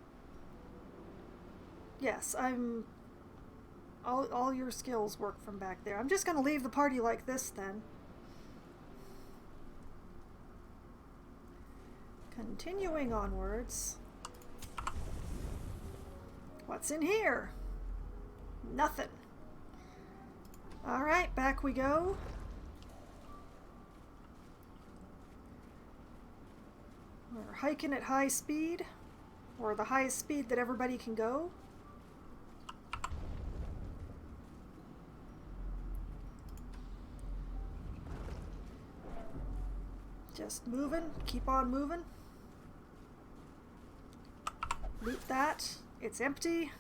Yes, all your skills work from back there. I'm just gonna leave the party like this then. Continuing onwards. What's in here? Nothing. Alright, back we go. We're hiking at high speed, or the highest speed that everybody can go. Just moving, keep on moving. Loot that. It's empty.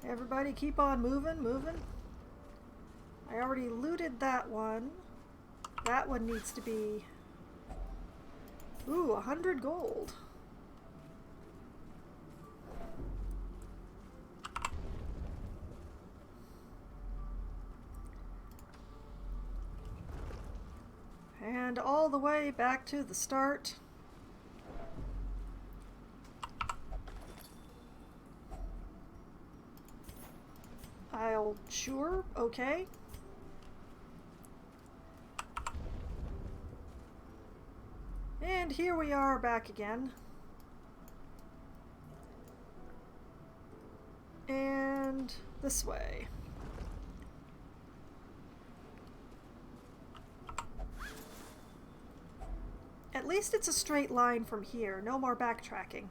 Everybody keep on moving, moving. I already looted that one. That one needs to be... Ooh, 100 gold. And all the way back to the start. Sure, okay. And here we are back again. And this way. At least it's a straight line from here. No more backtracking.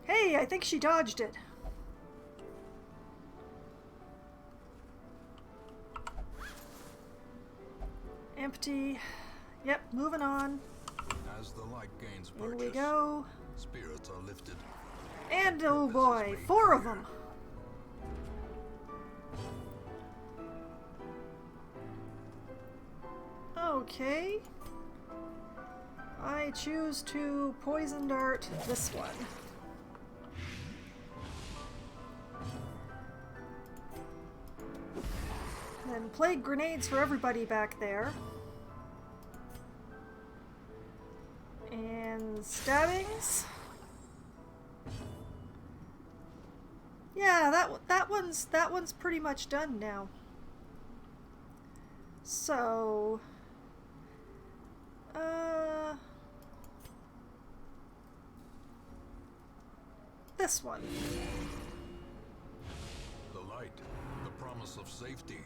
Hey, I think she dodged it. Empty. Yep, moving on. As the light gains Here purchase, we go. spirits are lifted. And oh boy, 4 of them. Okay. I choose to poison dart this one. Then plague grenades for everybody back there. And stabbings. Yeah, that one's pretty much done now. So, this one. The light, the promise of safety.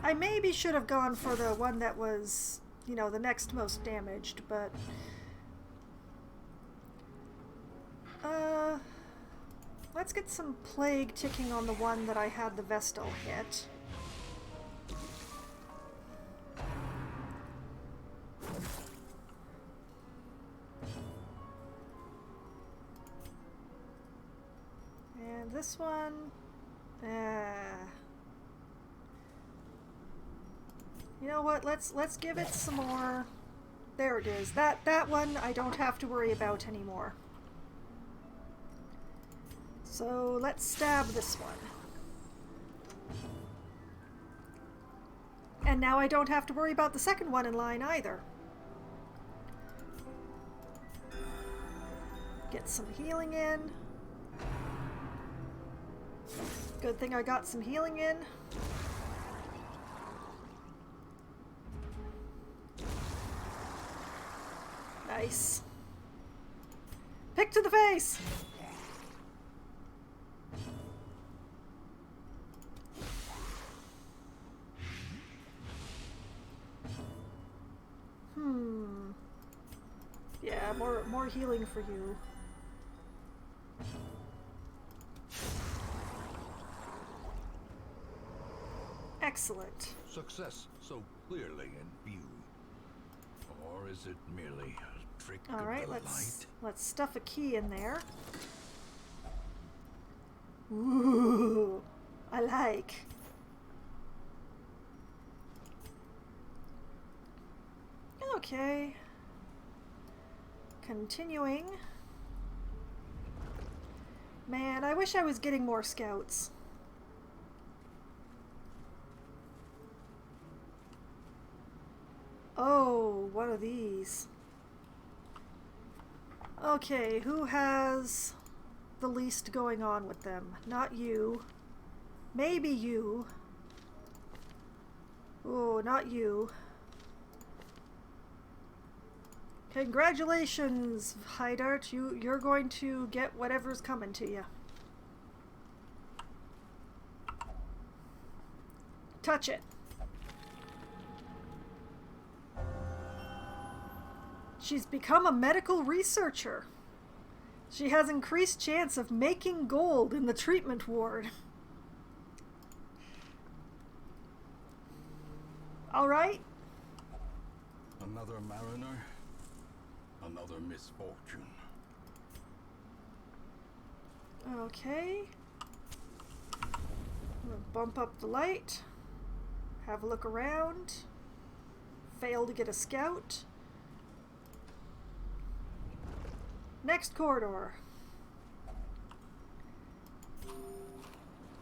I maybe should have gone for the one that was, you know, the next most damaged, but let's get some plague ticking on the one that I had the Vestal hit. And this one, you know what? Let's give it some more. There it is. That one I don't have to worry about anymore. So let's stab this one. And now I don't have to worry about the second one in line either. Get some healing in. Good thing I got some healing in. Nice. Pick to the face! Yeah, more healing for you. Excellent. Success so clearly in view. Or is it merely a trick of the light? Let's stuff a key in there. Ooh, I like. Okay. Continuing. Man, I wish I was getting more scouts. Oh, one of these. Okay, who has the least going on with them? Not you. Maybe you. Oh, not you. Congratulations, Hydart. You're going to get whatever's coming to you. Touch it. She's become a medical researcher. She has increased chance of making gold in the treatment ward. All right. Another mariner, another misfortune. Okay. I'm gonna bump up the light. Have a look around. Fail to get a scout. Next corridor.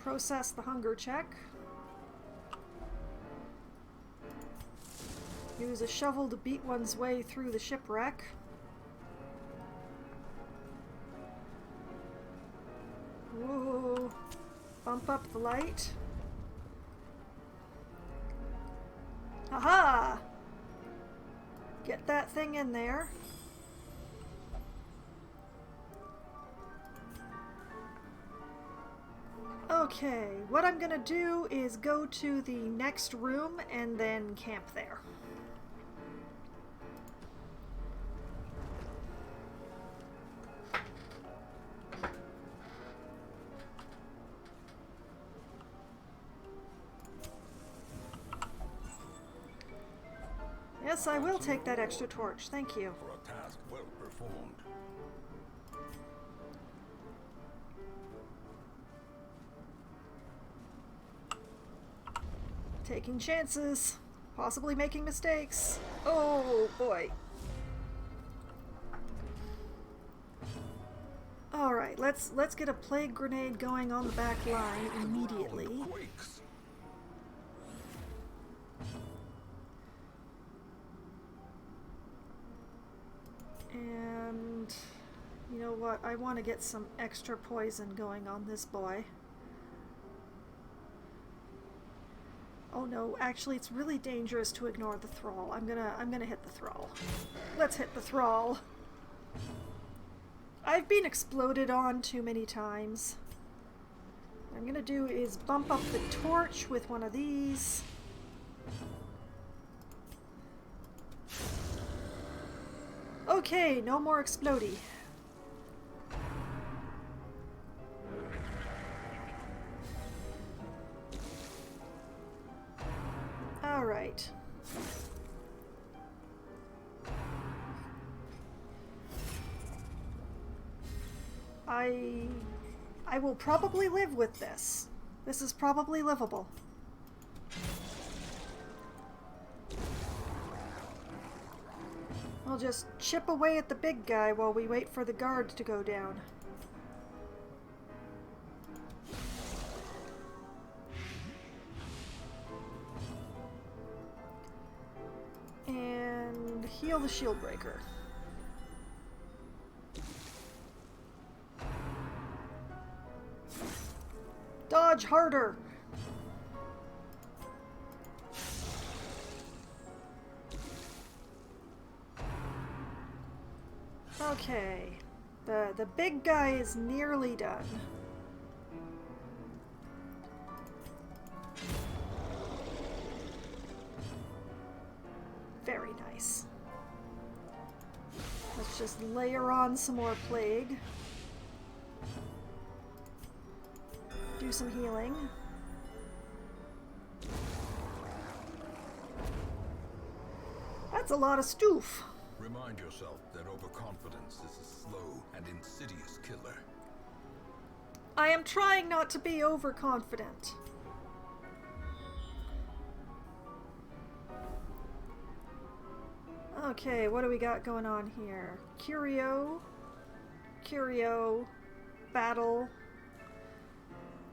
Process the hunger check. Use a shovel to beat one's way through the shipwreck. Whoa. Bump up the light. Aha! Get that thing in there. Okay, what I'm gonna do is go to the next room and then camp there. Yes, I will take that extra torch. Thank you. For a task well performed. Taking chances. Possibly making mistakes. Oh, boy. Alright, let's get a plague grenade going on the back line immediately. Quakes. And you know what? I want to get some extra poison going on this boy. Oh no, actually it's really dangerous to ignore the thrall. I'm gonna hit the thrall. Let's hit the thrall. I've been exploded on too many times. What I'm gonna do is bump up the torch with one of these. Okay, no more explodey. Alright. I will probably live with this. This is probably livable. I'll just chip away at the big guy while we wait for the guard to go down. And heal the shield breaker. Dodge harder! Okay. The big guy is nearly done. Very nice. Let's just layer on some more plague. Do some healing. That's a lot of stoof. Remind yourself that overconfidence is a slow and insidious killer. I am trying not to be overconfident. Okay, what do we got going on here? Curio, battle.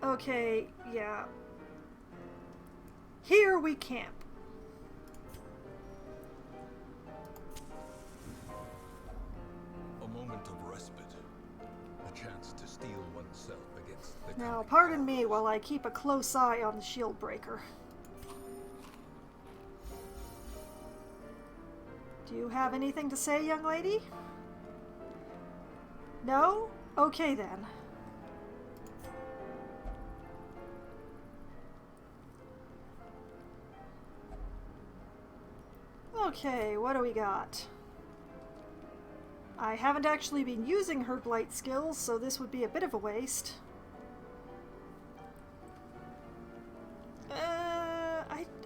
Okay, yeah. Here we camp. A moment of respite. A chance to steel oneself against the Now, coming pardon me foes. while I keep a close eye on the shield breaker. Do you have anything to say, young lady? No? Okay then. Okay, what do we got? I haven't actually been using her blight skills, so this would be a bit of a waste.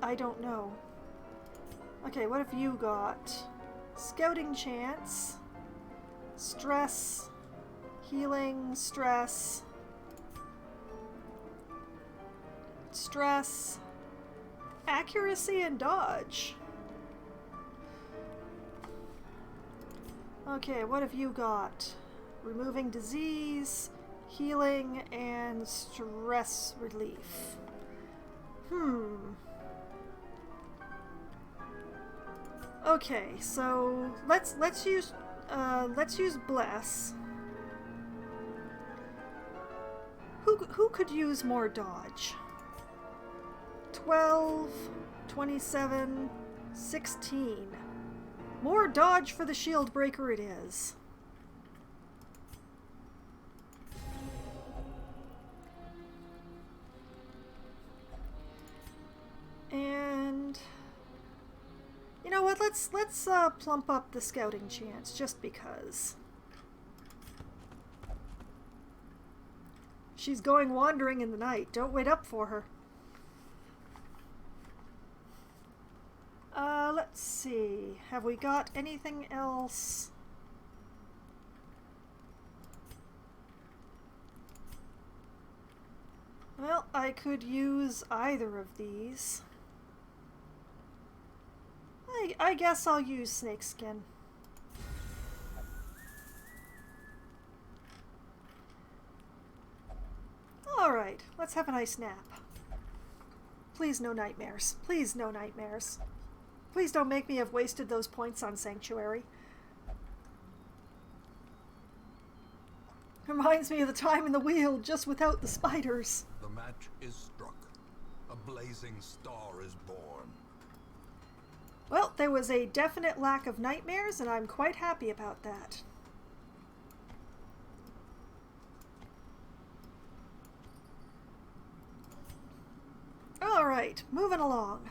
I don't know. Okay, what have you got? Scouting chance, stress, healing, stress, accuracy, and dodge. Okay, what have you got? Removing disease, healing, and stress relief. Okay, so let's use bless. Who could use more dodge? 12, 27, 16. More dodge for the shield breaker it is. And you know what? Let's plump up the scouting chance just because. She's going wandering in the night. Don't wait up for her. Let's see. Have we got anything else? Well, I could use either of these. I guess I'll use snakeskin. Alright, let's have a nice nap. Please no nightmares. Please no nightmares. Please don't make me have wasted those points on Sanctuary. Reminds me of the time in the wheel, just without the spiders. The match is struck. A blazing star is born. Well, there was a definite lack of nightmares, and I'm quite happy about that. Alright, moving along.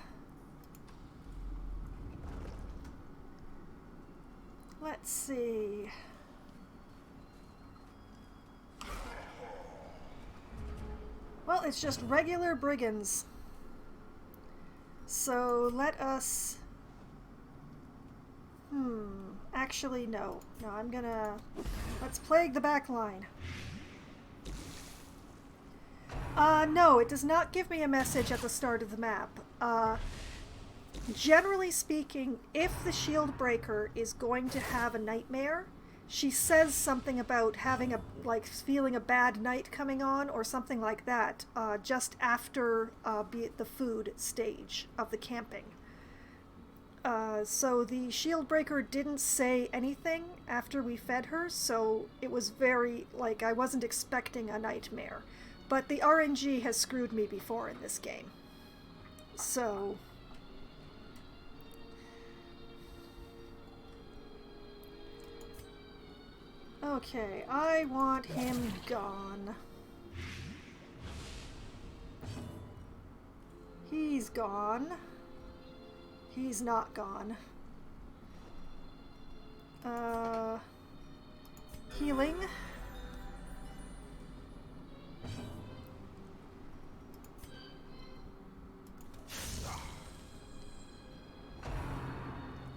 Let's see. Well, it's just regular brigands. So let us... Actually, no. No, I'm gonna... Let's plague the back line. No, it does not give me a message at the start of the map. Generally speaking, if the shield breaker is going to have a nightmare, she says something about having feeling a bad night coming on or something like that, just after the food stage of the camping. So the shield breaker didn't say anything after we fed her, so it was very, I wasn't expecting a nightmare. But the RNG has screwed me before in this game. So... Okay, I want him gone. He's gone. He's not gone. Healing.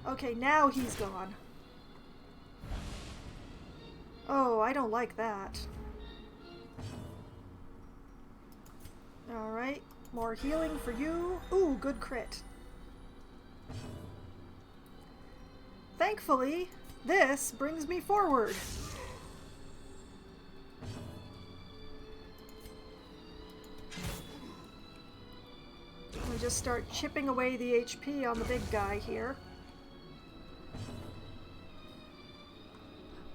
Okay, now he's gone. Oh, I don't like that. Alright, more healing for you. Ooh, good crit. Thankfully, this brings me forward. I'll just start chipping away the HP on the big guy here.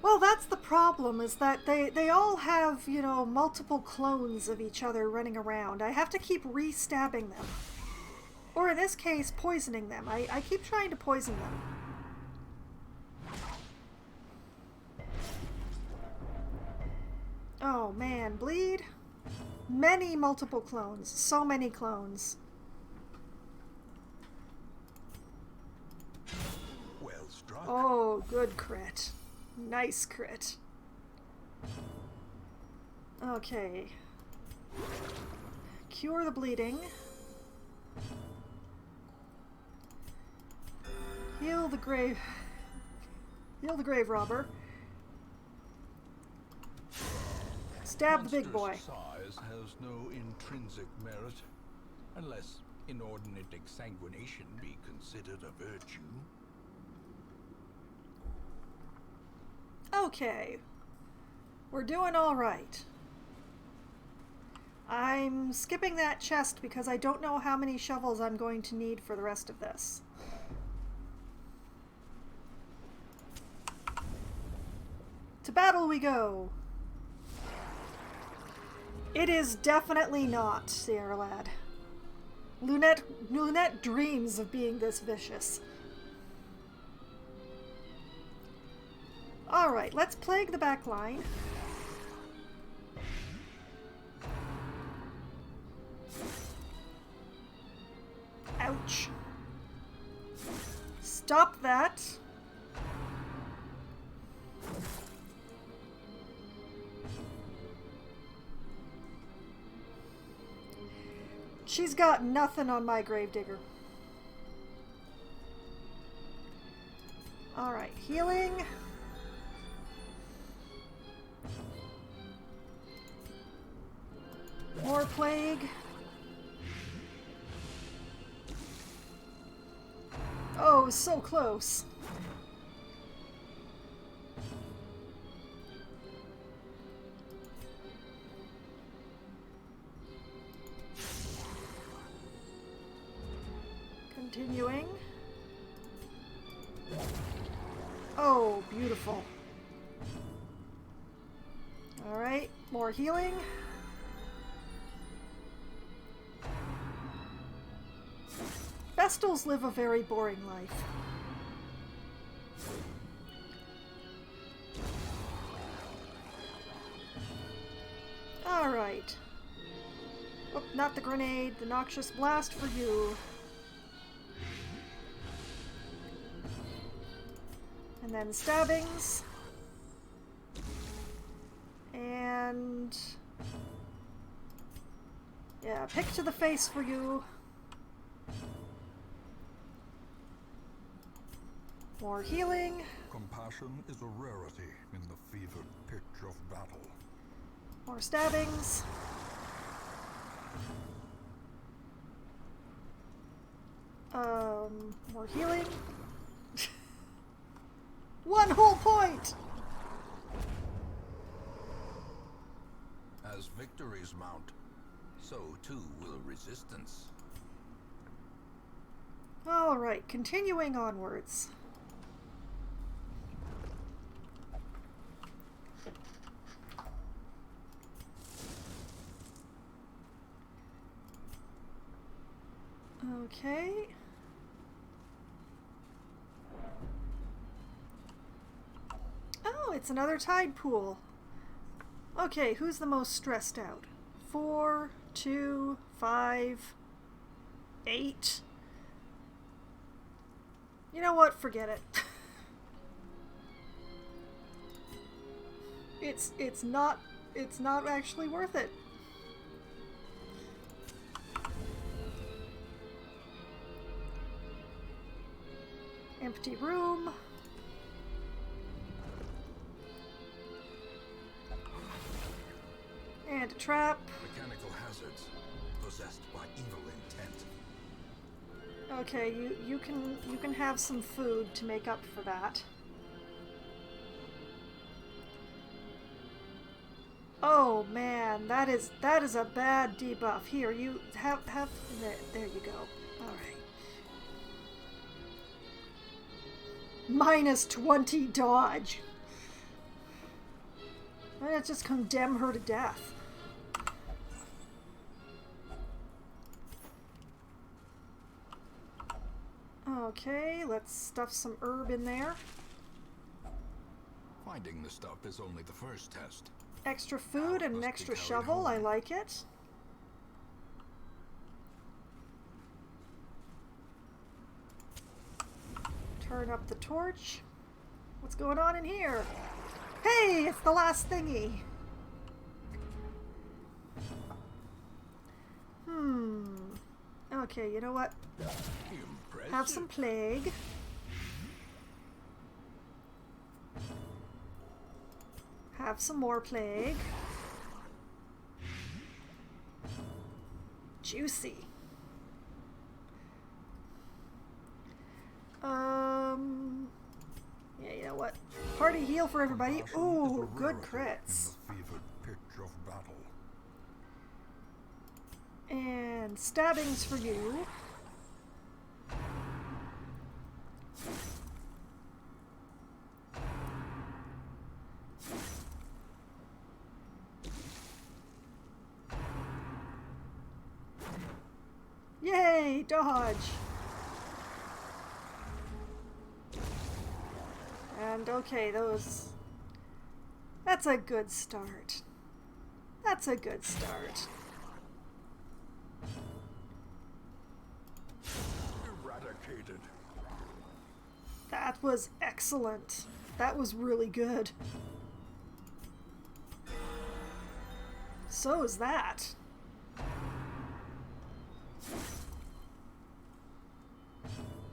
Well, that's the problem, is that they all have, you know, multiple clones of each other running around. I have to keep re-stabbing them. Or in this case, poisoning them. I keep trying to poison them. Oh man, bleed? Many multiple clones. So many clones. Well struck. Oh, good crit. Nice crit. Okay. Cure the bleeding. Heal the grave... Heal the grave robber. Stab the big boy. Size has no intrinsic merit, unless inordinate exsanguination be considered a virtue. Okay. We're doing all right. I'm skipping that chest because I don't know how many shovels I'm going to need for the rest of this. To battle we go! It is definitely not, Sierra Lad. Lunette dreams of being this vicious. Alright, let's plague the back line. Ouch. Stop that. She's got nothing on my gravedigger. Alright, healing. More plague. Oh, so close. Continuing. Oh, beautiful. Alright, more healing. Vestals live a very boring life. Alright. Oh, not the grenade. The noxious blast for you. And then stabbings. And... yeah, pick to the face for you. More healing. Compassion is a rarity in the fevered pitch of battle. More stabbings. More healing. 1 whole point! As victories mount, so too will resistance. Alright, continuing onwards. Okay. Oh, it's another tide pool. Okay, who's the most stressed out? 4, 2, 5, 8. You know what? Forget it. It's not actually worth it. Empty room. And a trap. Mechanical hazards possessed by evil intent. Okay, you can have some food to make up for that. Oh man, that is a bad debuff. Here, you have there you go. All right. Minus 20 dodge. Let's just condemn her to death. Okay, let's stuff some herb in there. Finding the stuff is only the first test. Extra food and an extra shovel, I like it. Turn up the torch. What's going on in here? Hey, it's the last thingy. Okay, you know what? Impressive. Have some plague. Have some more plague. Juicy. Yeah, you know what? Party heal for everybody. Ooh, good crits. In the fevered pitch of battle. And stabbings for you. Yay, dodge. And okay, that's a good start. That's a good start. Eradicated. That was excellent. That was really good. So is that.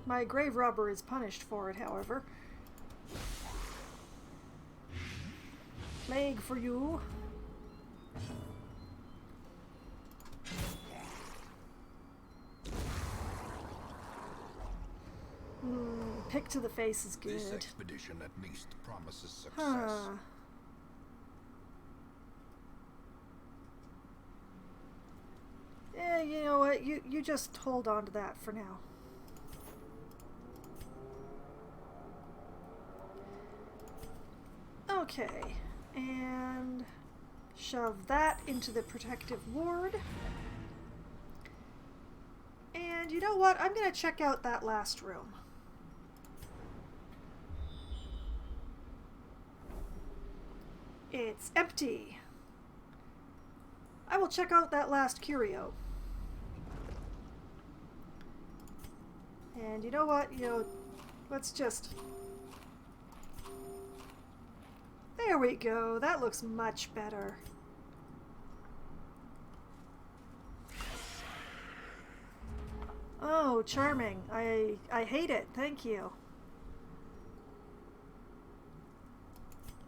My grave robber is punished for it, however. Plague for you. Pick to the face is good. This expedition at least promises success. Huh. Yeah, you know what? You just hold on to that for now. Okay, and shove that into the protective ward. And you know what? I'm going to check out that last room. It's empty. I will check out that last curio. And you know what? Let's just... There we go. That looks much better. Oh, charming. I hate it. Thank you.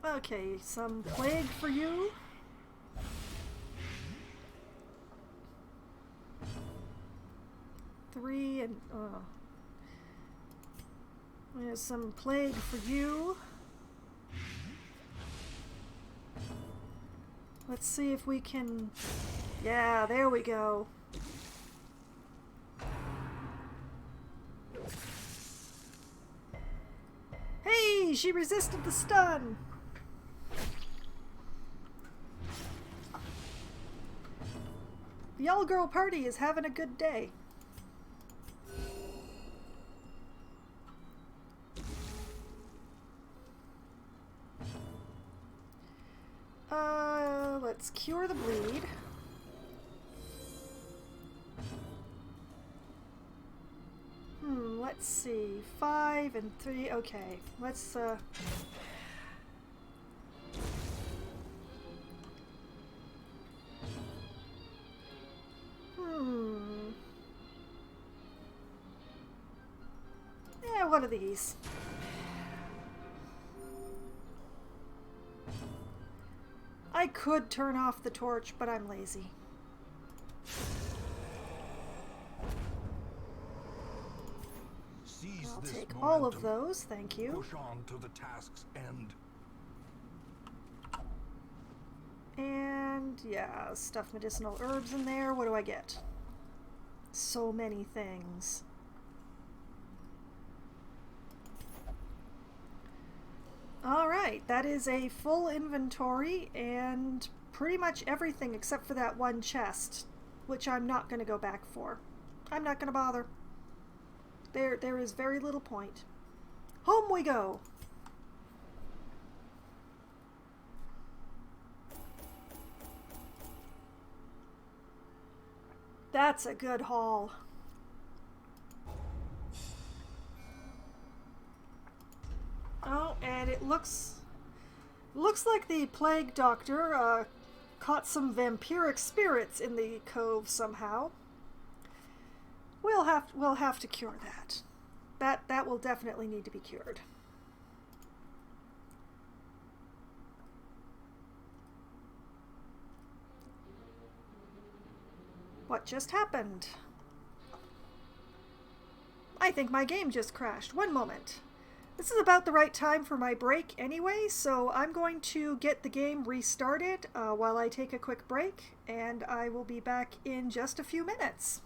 Okay, some plague for you. Three and... There's some plague for you. Let's see if we can... Yeah, there we go. Hey, she resisted the stun. The all-girl party is having a good day. Let's cure the bleed. Let's see. 5 and 3. Okay, let's Yeah, one of these. I could turn off the torch, but I'm lazy. I'll take all of those, thank you. Push on to the task's end. And yeah, stuff medicinal herbs in there. What do I get? So many things. Alright, that is a full inventory and pretty much everything except for that one chest, which I'm not going to go back for. I'm not going to bother. There is very little point. Home we go! That's a good haul. Oh, and it looks like the plague doctor caught some vampiric spirits in the cove somehow. We'll have to cure that. That will definitely need to be cured. What just happened? I think my game just crashed. One moment. This is about the right time for my break anyway, so I'm going to get the game restarted while I take a quick break, and I will be back in just a few minutes.